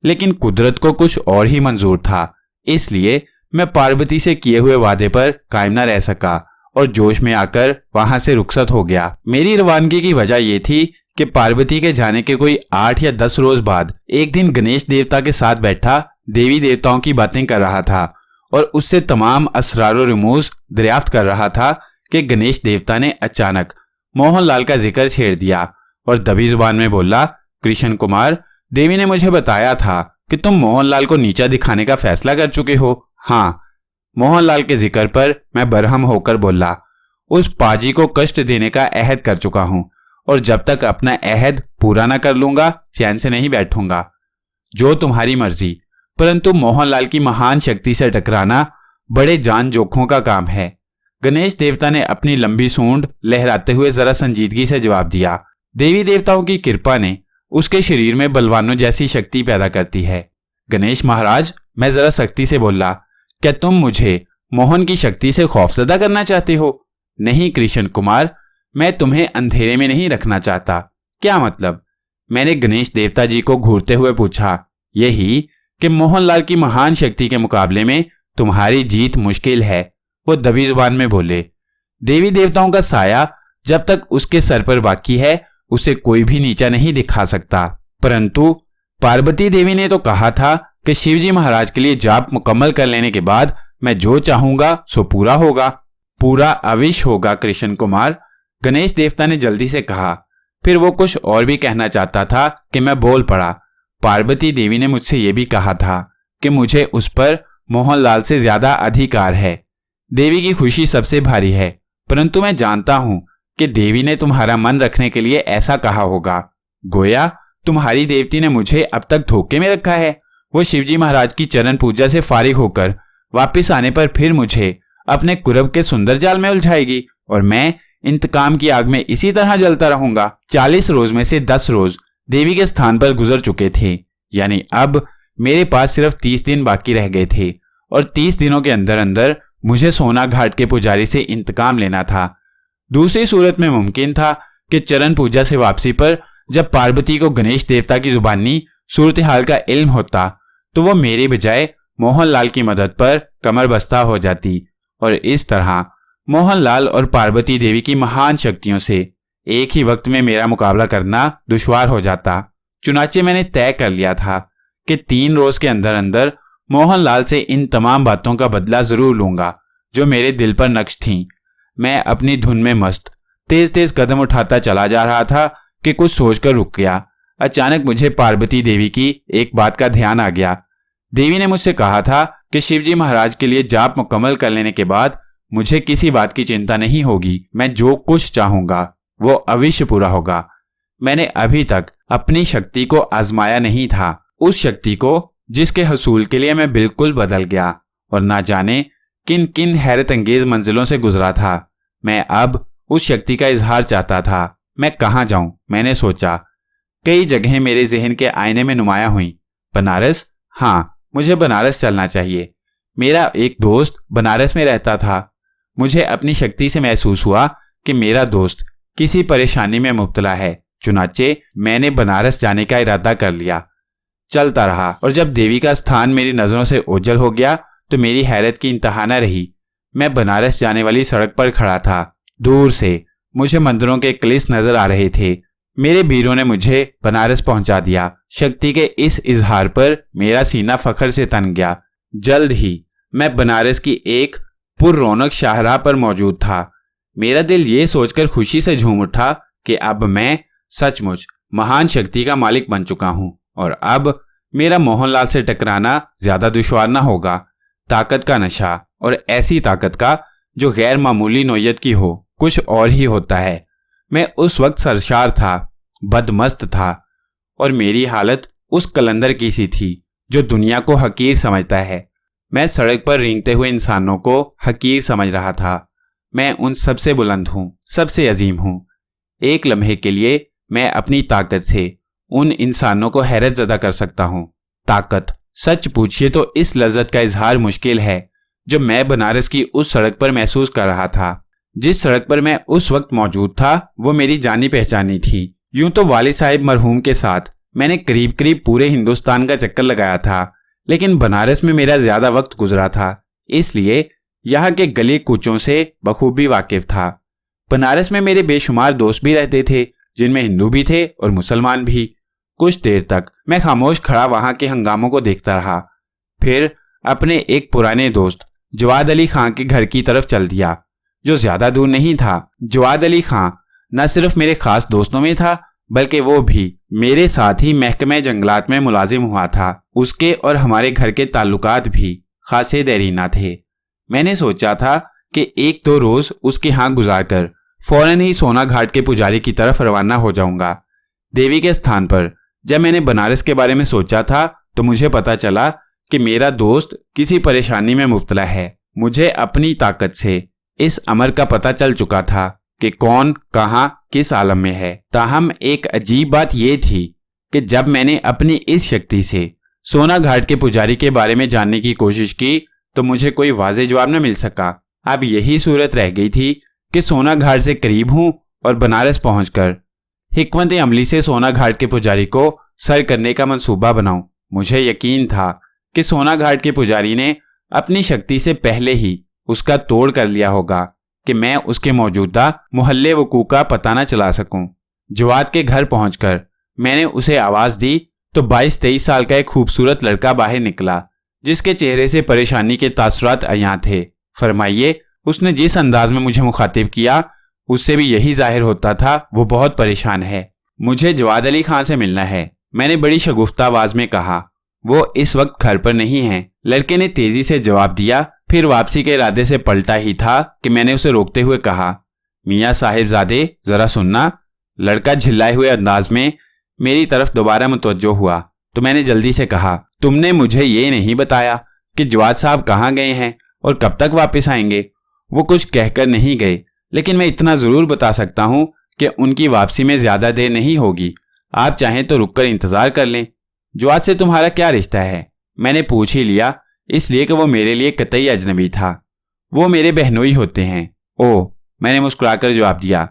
लेकिन कुदरत को कुछ और ही मंजूर था, इसलिए मैं पार्वती से किए हुए वादे पर कायम न रह सका और जोश में आकर वहां से रुखसत हो गया। मेरी रवानगी की वजह यह थी कि पार्वती के जाने के कोई 8 या 10 रोज बाद एक दिन गणेश देवता के साथ बैठा देवी देवताओं की बातें कर रहा था और उससे तमाम असरार और रमूज दरियाफ्त कर रहा था कि गणेश देवता ने अचानक मोहनलाल का जिक्र छेड़ दिया और दबी जुबान में बोला, कृष्ण कुमार, देवी ने मुझे बताया था कि तुम मोहनलाल को नीचा दिखाने का फैसला कर चुके हो। हाँ। मोहनलाल के जिक्र पर मैं बरहम होकर बोला, उस पाजी को कष्ट देने का अहद कर चुका हूं और जब तक अपना अहद पूरा न कर लूंगा चैन से नहीं बैठूंगा। जो तुम्हारी मर्जी, परंतु मोहनलाल की महान शक्ति से टकराना बड़े जान जोखों का काम है। गणेश देवता ने अपनी लंबी सूंड लहराते हुए जरा संजीदगी से जवाब दिया, देवी देवताओं की कृपा ने उसके शरीर में बलवानों जैसी शक्ति पैदा करती है। गणेश महाराज, मैं जरा सख्ती से बोला, क्या तुम मुझे मोहन की शक्ति से खौफजदा करना चाहते हो? नहीं कृष्ण कुमार, मैं तुम्हें अंधेरे में नहीं रखना चाहता। क्या मतलब? मैंने गणेश देवता जी को घूरते हुए पूछा। यही कि मोहनलाल की महान शक्ति के मुकाबले में तुम्हारी जीत मुश्किल है, वो दबी जुबान में बोले। देवी देवताओं का साया जब तक उसके सर पर बाकी है उसे कोई भी नीचा नहीं दिखा सकता। परंतु पार्वती देवी ने तो कहा था कि शिवजी महाराज के लिए जाप मुकम्मल कर लेने के बाद मैं जो चाहूंगा सो पूरा होगा, पूरा अवश्य होगा कृष्ण कुमार, गणेश देवता ने जल्दी से कहा। फिर वो कुछ और भी कहना चाहता था कि मैं बोल पड़ा। पार्वती देवी ने मुझसे यह भी कहा था कि मुझे उस पर मोहनलाल से ज्यादा अधिकार है। देवी की खुशी सबसे भारी है, परंतु मैं जानता हूं कि देवी ने तुम्हारा मन रखने के लिए ऐसा कहा होगा। गोया तुम्हारी देवती ने मुझे अब तक धोखे में रखा है। वो शिवजी महाराज की चरण पूजा से फारिग होकर वापस आने पर फिर मुझे अपने कुरब के सुंदर जाल में उलझाएगी और मैं इंतकाम की आग में इसी तरह जलता रहूंगा। 40 रोज में से 10 रोज देवी के स्थान पर गुजर चुके थे, यानी अब मेरे पास सिर्फ 30 दिन बाकी रह गए थे और 30 दिनों के अंदर अंदर मुझे सोना घाट के पुजारी से इंतकाम लेना था। दूसरी सूरत में मुमकिन था कि चरण पूजा से वापसी पर जब पार्वती को गणेश देवता की जुबानी सूरत हाल का इल्म होता तो वो मेरे बजाय मोहनलाल की मदद पर कमर बस्ता हो जाती और इस तरह मोहनलाल और पार्वती देवी की महान शक्तियों से एक ही वक्त में मेरा मुकाबला करना दुश्वार हो जाता। चुनाचे मैंने तय कर लिया था कि 3 रोज के अंदर अंदर मोहनलाल से इन तमाम बातों का बदला जरूर लूंगा जो मेरे दिल पर नक्श थीं। मैं अपनी धुन में मस्त तेज तेज कदम उठाता चला जा रहा था कि कुछ सोचकर रुक गया। अचानक मुझे पार्वती देवी की एक बात का ध्यान आ गया। देवी ने मुझसे कहा था कि शिवजी महाराज के लिए जाप मुकम्मल कर लेने के बाद मुझे किसी बात की चिंता नहीं होगी। मैं जो कुछ चाहूंगा वो अवश्य पूरा होगा। मैंने अभी तक अपनी शक्ति को आजमाया नहीं था, उस शक्ति को जिसके हसूल के लिए मैं बिल्कुल बदल गया और ना जाने किन किन हैरत अंगेज मंजिलों से गुजरा था। मैं अब उस शक्ति का इजहार चाहता था। मैं कहाँ जाऊं, मैंने सोचा। कई जगहें मेरे जहन के आईने में नुमाया हुई। बनारस, हाँ मुझे बनारस चलना चाहिए। मेरा एक दोस्त बनारस में रहता था। मुझे अपनी शक्ति से महसूस हुआ कि मेरा दोस्त किसी परेशानी में मुब्तला है। चुनाचे मैंने बनारस जाने का इरादा कर लिया। चलता रहा और जब देवी का स्थान मेरी नजरों से ओझल हो गया तो मेरी हैरत की इंतहा न रही। मैं बनारस जाने वाली सड़क पर खड़ा था। दूर से मुझे मंदिरों के क्लिस नजर आ रहे थे। मेरे वीरों ने मुझे बनारस पहुंचा दिया। शक्ति के इस इजहार पर मेरा सीना फख्र से तन गया। जल्द ही मैं बनारस की एक पुररौनक शाहराह पर मौजूद था। मेरा दिल ये सोचकर खुशी से झूम उठा कि अब मैं सचमुच महान शक्ति का मालिक बन चुका हूं और अब मेरा मोहनलाल से टकराना ज्यादा दुश्वार ना होगा। ताकत का नशा, और ऐसी ताकत का जो गैर मामूली नौयत की हो, कुछ और ही होता है। मैं उस वक्त सरशार था, बदमस्त था और मेरी हालत उस कलंदर की सी थी जो दुनिया को हकीर समझता है। मैं सड़क पर रेंगते हुए इंसानों को हकीर समझ रहा था। मैं उन सबसे बुलंद हूं, सबसे अजीम हूं। एक लम्हे के लिए मैं अपनी ताकत से उन इंसानों को हैरत ज़दा कर सकता हूं। ताकत, सच पूछिए तो इस लज्जत का इजहार मुश्किल है जो मैं बनारस की उस सड़क पर महसूस कर रहा था। जिस सड़क पर मैं उस वक्त मौजूद था वो मेरी जानी पहचानी थी। यूं तो वाली साहिब मरहूम के साथ मैंने करीब करीब पूरे हिंदुस्तान का चक्कर लगाया था, लेकिन बनारस में मेरा ज्यादा वक्त गुजरा था, इसलिए यहाँ के गली कूचों से बखूबी वाकिफ था। बनारस में मेरे बेशुमार दोस्त भी रहते थे, जिनमें हिंदू भी थे और मुसलमान भी। कुछ देर तक मैं खामोश खड़ा वहां के हंगामों को देखता रहा। फिर अपने एक पुराने दोस्त जवाद अली खां के घर की तरफ चल दिया, जो ज्यादा दूर नहीं था। जवाद अली खां न सिर्फ मेरे खास दोस्तों में था, बल्कि वो भी मेरे साथ ही महकमे जंगलात में मुलाजिम हुआ था। उसके और हमारे घर के ताल्लुकात भी खासे देरीना थे। मैंने सोचा था कि 1-2 रोज उसके यहाँ गुजारकर फौरन ही सोना घाट के पुजारी की तरफ रवाना हो जाऊंगा। देवी के स्थान पर जब मैंने बनारस के बारे में सोचा था तो मुझे पता चला कि मेरा दोस्त किसी परेशानी में मुब्तला है। मुझे अपनी ताकत से इस अमर का पता चल चुका था कि कौन कहां किस आलम में है। ताहम एक अजीब बात यह थी कि जब मैंने अपनी इस शक्ति से सोना घाट के पुजारी के बारे में जानने की कोशिश की तो मुझे कोई वाज़ेह जवाब न मिल सका। अब यही सूरत रह गई थी कि सोना घाट से करीब हूं और बनारस पहुंचकर हिकमत अमली से सोना घाट के पुजारी को सर करने का मंसूबा बनाऊं। मुझे यकीन था कि सोना घाट के पुजारी ने अपनी शक्ति से पहले ही उसका तोड़ कर लिया होगा कि मैं उसके मौजूदा मोहल्ले वकू का पता न चला सकूं। जवाद के घर पहुंचकर मैंने उसे आवाज दी तो 22-23 साल का एक खूबसूरत लड़का बाहर निकला, जिसके चेहरे से परेशानी के तासुरात अयां थे। फरमाइए। उसने जिस अंदाज में मुझे मुखातिब किया उससे भी यही जाहिर होता था वो बहुत परेशान है। मुझे जवाद अली खान से मिलना है, मैंने बड़ी शगुफ्ता आवाज में कहा। वो इस वक्त घर पर नहीं है, लड़के ने तेजी से जवाब दिया। फिर वापसी के इरादे से पलटा ही था कि मैंने उसे रोकते हुए कहा, मियाँ साहिबजादे जरा सुनना। लड़का झिल्लाए हुए अंदाज में मेरी तरफ दोबारा मुतवज्जो हुआ तो मैंने जल्दी से कहा, तुमने मुझे ये नहीं बताया कि जवाद साहब कहाँ गए हैं और कब तक वापस आएंगे। वो कुछ कहकर नहीं गए, लेकिन मैं इतना जरूर बता सकता हूं कि उनकी वापसी में ज्यादा देर नहीं होगी। आप चाहें तो रुककर इंतजार कर लें। जवाद से तुम्हारा क्या रिश्ता है? मैंने पूछ ही लिया, इसलिए कि वो मेरे लिए कतई अजनबी था। वो मेरे बहनोई होते हैं। ओह, मैंने मुस्कुराकर जवाब दिया।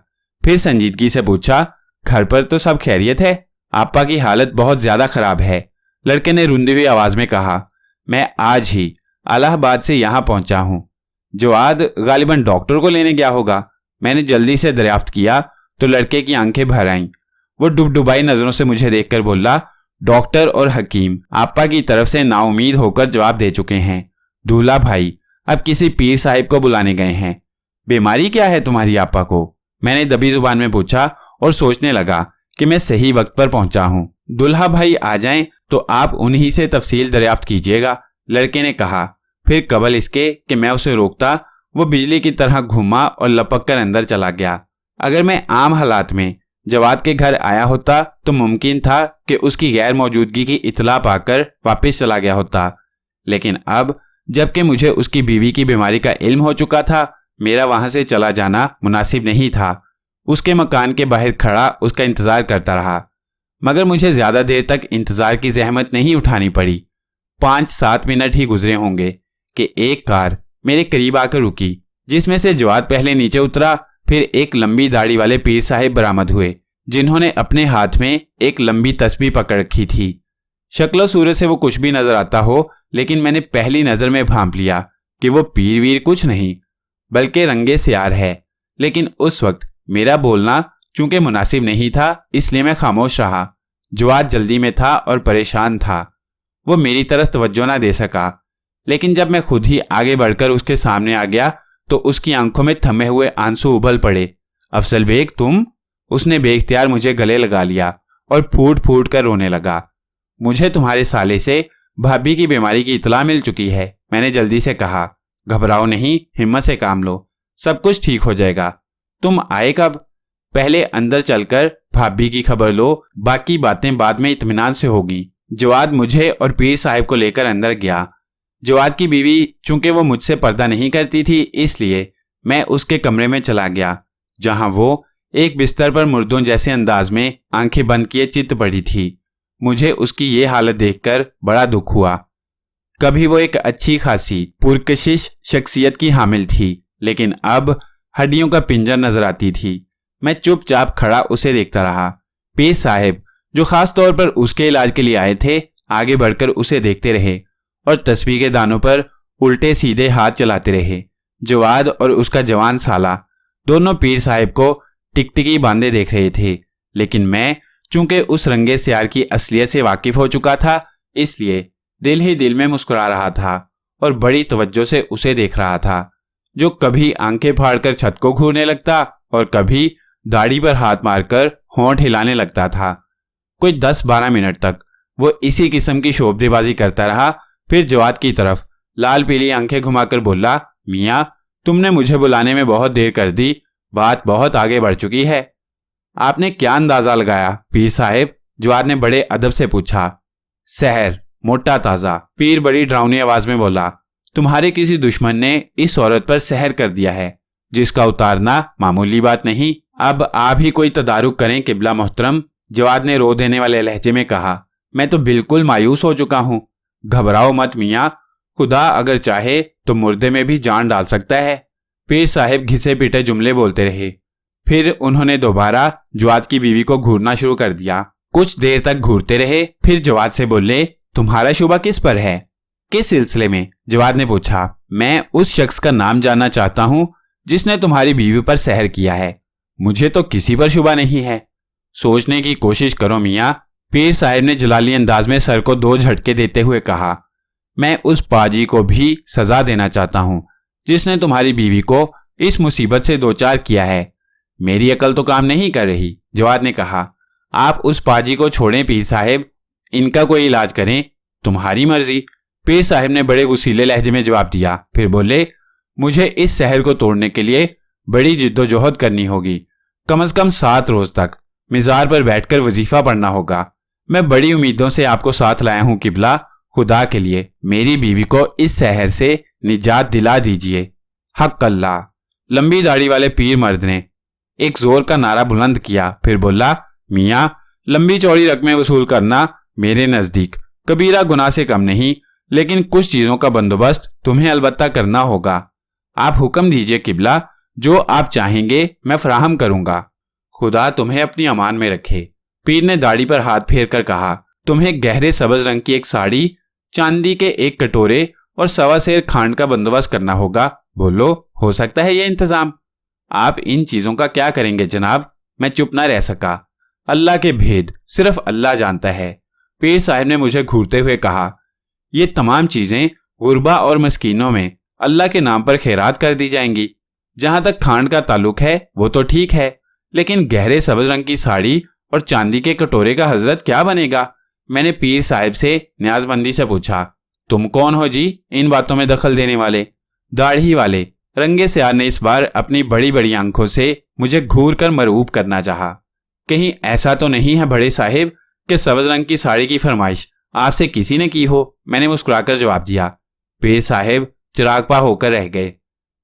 फिर संजीदगी से पूछा, घर पर तो सब खैरियत है? आपा की हालत बहुत ज्यादा खराब है, लड़के ने रुंधी हुई आवाज में कहा। मैं आज ही इलाहाबाद से यहां पहुंचा हूं। जवाद गालिबन डॉक्टर को लेने गया होगा। मैंने जल्दी से दरियाफ्त किया तो लड़के की आंखें भर आईं। वो डुबडुबाई नजरों से मुझे देखकर बोला, डॉक्टर और हकीम आपा की तरफ से नाउमीद होकर जवाब दे चुके हैं। दूल्हा भाई अब किसी पीर साहिब को बुलाने गए हैं। बीमारी क्या है तुम्हारी आपा को? मैंने दबी जुबान में पूछा और सोचने लगा कि मैं सही वक्त पर पहुंचा हूं। दुल्हा भाई आ जाएं तो आप उन्हीं से तफसील दरियाफ्त कीजिएगा, लड़के ने कहा। फिर कबल इसके कि मैं उसे रोकता, वो बिजली की तरह घुमा और लपक कर अंदर चला गया। अगर मैं आम हालात में जवाद के घर आया होता तो मुमकिन था कि उसकी गैर मौजूदगी की इतला पाकर वापस चला गया होता, लेकिन अब जबकि मुझे उसकी बीवी की बीमारी का इल्म हो चुका था, मेरा वहां से चला जाना मुनासिब नहीं था। उसके मकान के बाहर खड़ा उसका इंतजार करता रहा, मगर मुझे ज्यादा देर तक इंतजार की जहमत नहीं उठानी पड़ी। 5-7 मिनट ही गुजरे होंगे कि एक कार मेरे करीब आकर रुकी, जिसमें से जवाद पहले नीचे उतरा। फिर एक लंबी दाढ़ी वाले पीर साहिब बरामद हुए, जिन्होंने अपने हाथ में एक लंबी तस्बीह पकड़ रखी थी। शक्ल सूरत से वो कुछ भी नजर आता हो, लेकिन मैंने पहली नजर में भांप लिया कि वो पीर वीर कुछ नहीं बल्कि रंगे सियार है। लेकिन उस वक्त मेरा बोलना चूंकि मुनासिब नहीं था, इसलिए मैं खामोश रहा। जवाद जल्दी में था और परेशान था। वो मेरी तरफ तवज्जो ना दे सका, लेकिन जब मैं खुद ही आगे बढ़कर उसके सामने आ गया तो उसकी आंखों में थमे हुए आंसू उबल पड़े। अफजल बेग तुम? उसने बेख्तियार मुझे गले लगा लिया और फूट फूट कर रोने लगा। मुझे तुम्हारे साले से भाभी की बीमारी की इतला मिल चुकी है, मैंने जल्दी से कहा। घबराओ नहीं, हिम्मत से काम लो, सब कुछ ठीक हो जाएगा। तुम आए कब? पहले अंदर चलकर भाभी की खबर लो, बाकी बातें बाद में इत्मीनान से होगी। जवाद मुझे और पीर साहिब को लेकर अंदर गया। जवाद की बीवी चूंकि वो मुझसे पर्दा नहीं करती थी, इसलिए मैं उसके कमरे में चला गया, जहां वो एक बिस्तर पर मुर्दों जैसे अंदाज में आंखें बंद किए चित पड़ी थी। मुझे उसकी ये हालत देखकर बड़ा दुख हुआ। कभी वो एक अच्छी खासी पुरकशिश शख्सियत की हामिल थी, लेकिन अब हड्डियों का पिंजर नजर आती थी। मैं चुपचाप खड़ा उसे देखता रहा। पीर साहिब, जो खास तौर पर उसके इलाज के लिए आए थे, आगे बढ़कर उसे देखते रहे और तस्बीह के दानों पर उल्टे सीधे हाथ चलाते रहे। जवाद और उसका जवान साला दोनों पीर साहिब को टिकटिकी बांधे देख रहे थे, लेकिन मैं चूंकि उस रंगे सियार की असलियत से वाकिफ हो चुका था, इसलिए दिल ही दिल में मुस्कुरा रहा था और बड़ी तवज्जो से उसे देख रहा था, जो कभी आंखें फाड़कर छत को घूरने लगता और कभी दाढ़ी पर हाथ मारकर होंठ हिलाने लगता था। कोई 10-12 मिनट तक वो इसी किस्म की शोबदेबाजी करता रहा। फिर जवाद की तरफ लाल पीली आंखें घुमाकर बोला, मियाँ तुमने मुझे बुलाने में बहुत देर कर दी, बात बहुत आगे बढ़ चुकी है। आपने क्या अंदाजा लगाया पीर साहिब? जवाद ने बड़े अदब से पूछा। सहर, मोटा ताजा, पीर बड़ी डरावनी आवाज में बोला। तुम्हारे किसी दुश्मन ने इस औरत पर सहर कर दिया है, जिसका उतारना मामूली बात नहीं। अब आप ही कोई तदारुक करें किबला मोहतरम, जवाद ने रो देने वाले लहजे में कहा। मैं तो बिल्कुल मायूस हो चुका हूं। घबराओ मत मियाँ, खुदा अगर चाहे तो मुर्दे में भी जान डाल सकता है। पीर साहिब घिसे पीटे जुमले बोलते रहे। फिर उन्होंने दोबारा जवाद की बीवी को घूरना शुरू कर दिया। कुछ देर तक घूरते रहे, फिर जवाद से बोले, तुम्हारा शुबा किस पर है? किस सिलसिले में? जवाद ने पूछा। मैं उस शख्स का नाम जानना चाहता हूं जिसने तुम्हारी बीवी पर सहर किया है। मुझे तो किसी पर शुबा नहीं है। सोचने की कोशिश करो मियाँ, पीर साहब ने जलाली अंदाज में सर को 2 झटके देते हुए कहा। मैं उस पाजी को भी सजा देना चाहता हूं जिसने तुम्हारी बीवी को इस मुसीबत से 2-4 किया है। मेरी अकल तो काम नहीं कर रही। जवाद ने कहा, आप उस पाजी को छोड़ें पीर साहब, इनका कोई इलाज करें, तुम्हारी मर्जी। पीर साहब ने बड़े गुस्सीले लहजे में जवाब दिया। फिर बोले, मुझे इस शहर को तोड़ने के लिए बड़ी जिद्दोजहद करनी होगी। कम से कम 7 रोज तक मिज़ार पर बैठकर वजीफा पढ़ना होगा। मैं बड़ी उम्मीदों से आपको साथ लाया हूं किबला, खुदा के लिए मेरी बीवी को इस शहर से निजात दिला दीजिए। हक अल्लाह। लंबी दाढ़ी वाले पीर मर्द ने एक जोर का नारा बुलंद किया। फिर बोला, मियाँ, लंबी चौड़ी रकमें वसूल करना मेरे नजदीक कबीरा गुनाह से कम नहीं, लेकिन कुछ चीजों का बंदोबस्त तुम्हें अलबत्ता करना होगा। आप हुक्म दीजिए किबला, जो आप चाहेंगे मैं फराहम करूंगा। खुदा तुम्हें अपनी अमान में रखे। पीर ने दाढ़ी पर हाथ फेर कर कहा, तुम्हें गहरे सब्ज रंग की एक साड़ी, चांदी के एक कटोरे और 1.25 सेर खांड का बंदोबस्त करना होगा। बोलो, हो सकता है यह इंतजाम? आप इन चीजों का क्या करेंगे जनाब? मैं चुप न रह सका। अल्लाह के भेद सिर्फ अल्लाह जानता है। पीर साहब ने मुझे घूरते हुए कहा, ये तमाम चीजें गुरबा और मस्कीनों में अल्लाह के नाम पर खैरात कर दी जाएंगी। जहां तक खांड का ताल्लुक है वो तो ठीक है, लेकिन गहरे सब्ज रंग की साड़ी और चांदी के कटोरे का हजरत क्या बनेगा? मैंने पीर साहब से न्याजबंदी से पूछा, तुम कौन हो जी इन बातों में दखल देने वाले? दाढ़ी वाले रंगे स्यार ने इस बार अपनी बड़ी बड़ी आंखों से मुझे घूर कर मरऊब करना चाहा। कहीं ऐसा तो नहीं है बड़े साहिब कि सब्ज रंग की साड़ी की फरमाइश आपसे किसी ने की हो? मैंने मुस्कुराकर जवाब दिया। पीर साहिब चिरागपा होकर रह गए।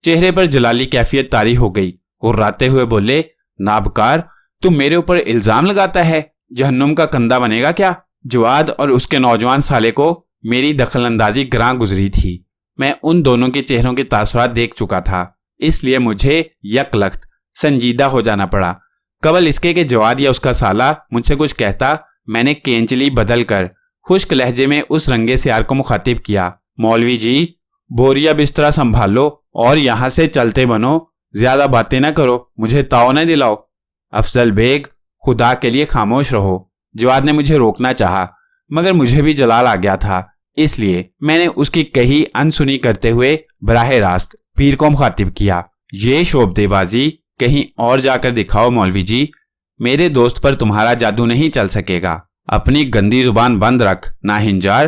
चेहरे पर जलाली कैफियत तारी हो गई। हुर्राते हुए बोले, नाबकार, तुम मेरे ऊपर इल्जाम लगाता है, जहन्नुम का कंधा बनेगा क्या? जवाद और उसके नौजवान साले को मेरी दखलंदाजी ग्रां गुजरी थी। मैं उन दोनों के चेहरों के तासुरात देख चुका था, इसलिए मुझे यकलख्त संजीदा हो जाना पड़ा। कबल इसके कि जवाद या उसका साला मुझसे कुछ कहता, मैंने केंचली बदल कर खुश्क लहजे में उस रंगे स्यार को मुखातिब किया। मौलवी जी, बोरिया बिस्तरा संभालो और यहां से चलते बनो, ज्यादा बातें ना करो, मुझे ताव न दिलाओ। अफजल बेग, खुदा के लिए खामोश रहो। जवाद ने मुझे रोकना चाहा, मगर मुझे भी जलाल आ गया था, इसलिए मैंने उसकी कही अनसुनी करते हुए बराह रास्त पीर को मुखातिब किया। ये शोबदेबाजी कहीं और जाकर दिखाओ मौलवी जी, मेरे दोस्त पर तुम्हारा जादू नहीं चल सकेगा। अपनी गंदी जुबान बंद रख नाहिंजार,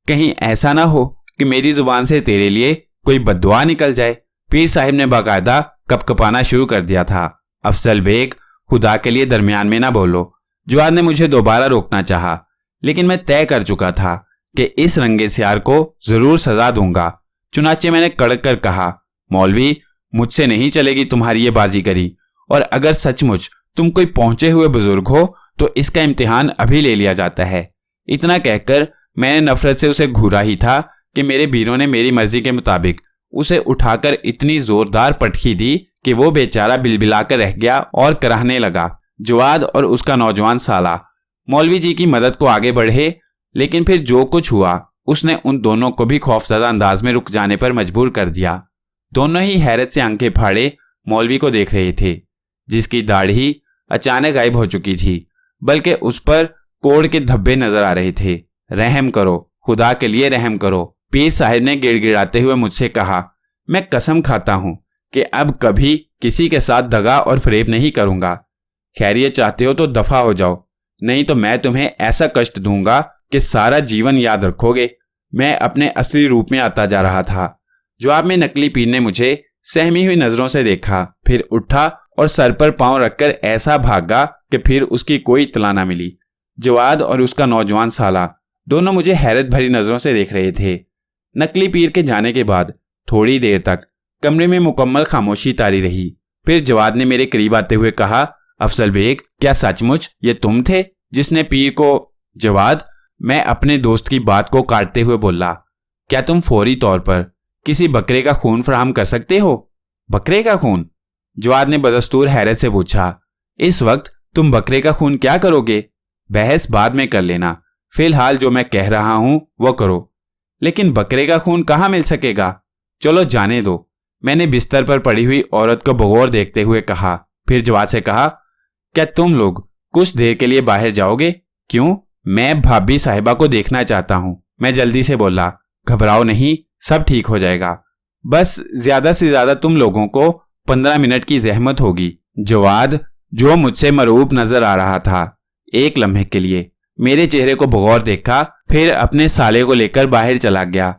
कहीं ऐसा ना हो कि मेरी जुबान से तेरे लिए कोई बद्दुआ निकल जाए। पीर साहिब ने बाकायदा कपकपाना शुरू कर दिया था। अफजल बेग, खुदा के लिए दरमियान में ना बोलो। जवाद ने मुझे दोबारा रोकना चाहा, लेकिन मैं तय कर चुका था कि इस रंगे स्यार को जरूर सजा दूंगा। चुनाचे मैंने कड़क कर कहा, मौलवी, मुझसे नहीं चलेगी तुम्हारी ये बाजीगरी, और अगर सचमुच तुम कोई पहुंचे हुए बुजुर्ग हो तो इसका इम्तिहान अभी ले लिया जाता है। इतना कहकर मैंने नफरत से उसे घूरा ही था कि मेरे बीरों ने मेरी मर्जी के मुताबिक उसे उठाकर इतनी जोरदार पटखी दी कि वो बेचारा बिलबिलाकर रह गया और कराहने लगा। जवाद और उसका नौजवान साला मौलवी जी की मदद को आगे बढ़े, लेकिन फिर जो कुछ हुआ उसने उन दोनों को भी खौफजदा अंदाज में रुक जाने पर मजबूर कर दिया। दोनों ही हैरत से आंखें फाड़े मौलवी को देख रहे थे, जिसकी दाढ़ी अचानक गायब हो चुकी थी, बल्कि उस पर कोड़ के धब्बे नजर आ रहे थे। रहम करो, खुदा के लिए रहम करो। पीर साहिब ने गिड़गिड़ाते हुए मुझसे कहा, मैं कसम खाता हूं कि अब कभी किसी के साथ दगा और फरेब नहीं करूंगा। खैरियत चाहते हो तो दफा हो जाओ, नहीं तो मैं तुम्हें ऐसा कष्ट दूंगा कि सारा जीवन याद रखोगे। मैं अपने असली रूप में आता जा रहा था। जवाब में नकली पीर ने मुझे सहमी हुई नजरों से देखा, फिर उठा और सर पर पांव रखकर ऐसा भागा कि फिर उसकी कोई इत्तला न मिली। जवाद और उसका नौजवान साला दोनों मुझे हैरत भरी नजरों से देख रहे थे। नकली पीर के जाने के बाद थोड़ी देर तक कमरे में मुकम्मल खामोशी तारी रही। फिर जवाद ने मेरे करीब आते हुए कहा, अफजल बेग, क्या सचमुच ये तुम थे जिसने पीर को? जवाद, मैं अपने दोस्त की बात को काटते हुए बोला, क्या तुम फौरी तौर पर किसी बकरे का खून फराहम कर सकते हो? बकरे का खून? जवाद ने बदस्तूर हैरत से पूछा। इस वक्त तुम बकरे का खून क्या करोगे? बहस बाद में कर लेना, फिलहाल जो मैं कह रहा हूं वो करो। लेकिन बकरे का खून कहाँ मिल सकेगा? चलो जाने दो, मैंने बिस्तर पर पड़ी हुई औरत को बगौर देखते हुए कहा। फिर जवाद से कहा, क्या तुम लोग कुछ देर के लिए बाहर जाओगे? क्यों? मैं भाभी साहिबा को देखना चाहता हूं। मैं जल्दी से बोला। घबराओ नहीं, सब ठीक हो जाएगा, बस ज्यादा से ज्यादा तुम लोगों को 15 मिनट की जहमत होगी। जवाद, जो मुझसे मरूब नजर आ रहा था, एक लम्हे के लिए मेरे चेहरे को बगौर देखा, फिर अपने साले को लेकर बाहर चला गया।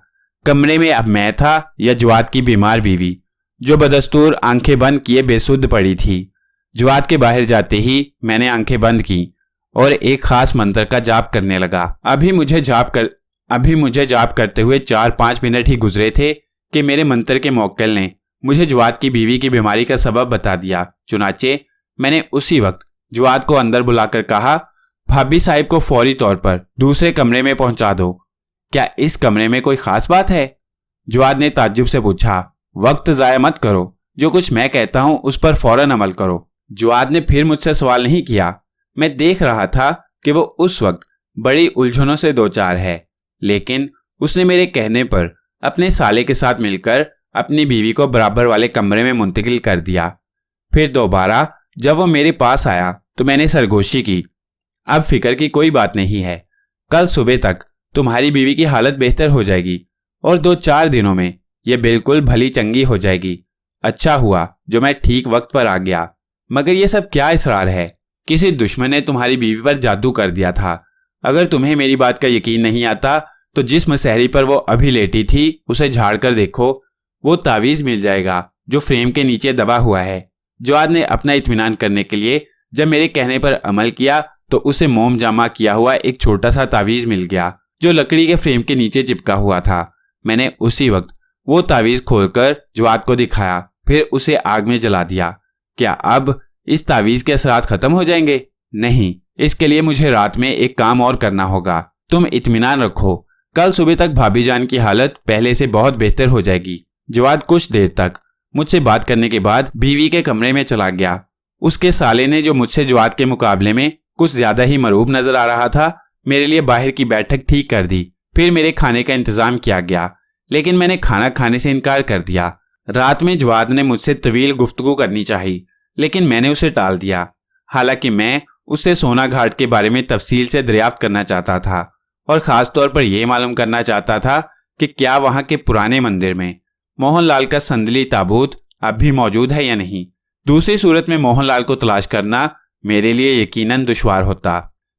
कमरे में अब मैं था या जवाद की बीमार बीवी, जो बदस्तूर आंखें बंद किए बेसुध पड़ी थी। जवाद के बाहर जाते ही मैंने आंखें बंद की और एक खास मंत्र का जाप करने लगा। अभी मुझे जाप करते हुए 4-5 मिनट ही गुजरे थे कि मेरे मंत्र के मौक्किल ने मुझे जवाद की बीवी की बीमारी का सबब बता दिया। चुनाचे मैंने उसी वक्त जवाद को अंदर बुलाकर कहा, भाभी साहिब को फौरी तौर पर दूसरे कमरे में पहुंचा दो। क्या इस कमरे में कोई खास बात है? जवाद ने ताज्जुब से पूछा। वक्त जाया मत करो, जो कुछ मैं कहता हूं उस पर फौरन अमल करो। जवाद ने फिर मुझसे सवाल नहीं किया। मैं देख रहा था कि वो उस वक्त बड़ी उलझनों से दो चार है, लेकिन उसने मेरे कहने पर अपने साले के साथ मिलकर अपनी बीवी को बराबर वाले कमरे में मुंतकिल कर दिया। फिर दोबारा जब वो मेरे पास आया तो मैंने सरगोशी की, अब फिक्र की कोई बात नहीं है, कल सुबह तक तुम्हारी बीवी की हालत बेहतर हो जाएगी और 2-4 दिनों में ये बिल्कुल भली चंगी हो जाएगी। अच्छा हुआ जो मैं ठीक वक्त पर आ गया। मगर ये सब क्या इसरार है? किसी दुश्मन ने तुम्हारी बीवी पर जादू कर दिया था। अगर तुम्हें मेरी बात का यकीन नहीं आता तो जिस मसहरी पर वो अभी लेटी थी उसे झाड़ कर देखो, वो तावीज़ मिल जाएगा जो फ्रेम के नीचे दबा हुआ है। जवाद ने अपना इत्मीनान करने के लिए जब मेरे कहने पर अमल किया तो उसे मोम जामा किया हुआ एक छोटा सा तावीज़ मिल गया जो लकड़ी के फ्रेम के नीचे चिपका हुआ था। मैंने उसी वक्त वो तावीज़ खोलकर जवाद को दिखाया, फिर उसे आग में जला दिया। क्या अब इस तावीज़ के असरात खत्म हो जाएंगे? नहीं, इसके लिए मुझे रात में एक काम और करना होगा। तुम इत्मीनान रखो, कल सुबह तक भाभी जान की हालत पहले से बहुत बेहतर हो जाएगी। जवाद कुछ देर तक मुझसे बात करने के बाद बीवी के कमरे में चला गया। उसके साले ने, जो मुझसे जवाद के मुकाबले में कुछ ज्यादा ही मरूब नजर आ रहा था, मेरे लिए बाहर की बैठक ठीक कर दी। फिर मेरे खाने का इंतजाम किया गया, लेकिन मैंने खाना खाने से इनकार कर दिया। रात में जवाद ने मुझसे तवील गुफ्तगू करनी चाहिए, लेकिन मैंने उसे टाल दिया। हालांकि मैं उससे सोना घाट के बारे में तफसील से दरियाफ्त करना चाहता था और ख़ास तौर पर यह मालूम करना चाहता था कि क्या वहाँ के पुराने मंदिर में मोहनलाल का संदली ताबूत अब भी मौजूद है या नहीं। दूसरी सूरत में मोहनलाल को तलाश करना मेरे लिए यकीनन दुश्वार होता।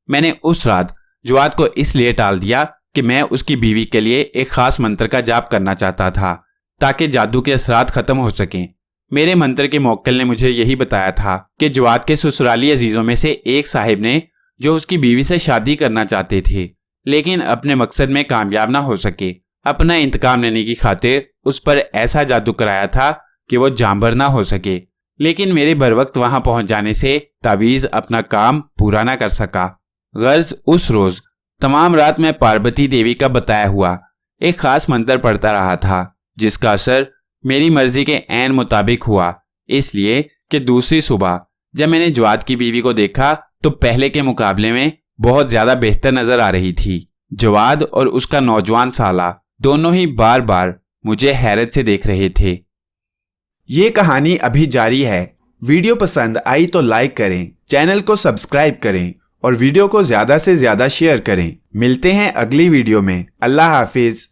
मैंने उस रात जवाद को इसलिए टाल दिया कि मैं उसकी बीवी के लिए एक खास मंत्र का जाप करना चाहता था ताकि जादू के असरात खत्म हो सकें। मेरे मंत्र के मौक्किल ने मुझे यही बताया था कि जवाद के ससुराली अजीजों में से एक साहिब ने, जो उसकी बीवी से शादी करना चाहते थे लेकिन अपने मकसद में कामयाब ना हो सके, अपना इंतकाम लेने की खातिर उस पर ऐसा जादू कराया था कि वो जांबर ना हो सके। लेकिन मेरे बरवक्त वहां पहुंच जाने से तावीज़ अपना काम पूरा ना कर सका। गर्ज उस रोज तमाम रात मैं पार्वती देवी का बताया हुआ एक खास मंत्र पढ़ता रहा था, जिसका असर मेरी मर्जी के ऐन मुताबिक हुआ, इसलिए कि दूसरी सुबह जब मैंने जवाद की बीवी को देखा तो पहले के मुकाबले में बहुत ज्यादा बेहतर नजर आ रही थी। जवाद और उसका नौजवान साला दोनों ही बार बार मुझे हैरत से देख रहे थे। ये कहानी अभी जारी है। वीडियो पसंद आई तो लाइक करें, चैनल को सब्सक्राइब करें और वीडियो को ज्यादा से ज्यादा शेयर करें। मिलते हैं अगली वीडियो में। अल्लाह हाफिज।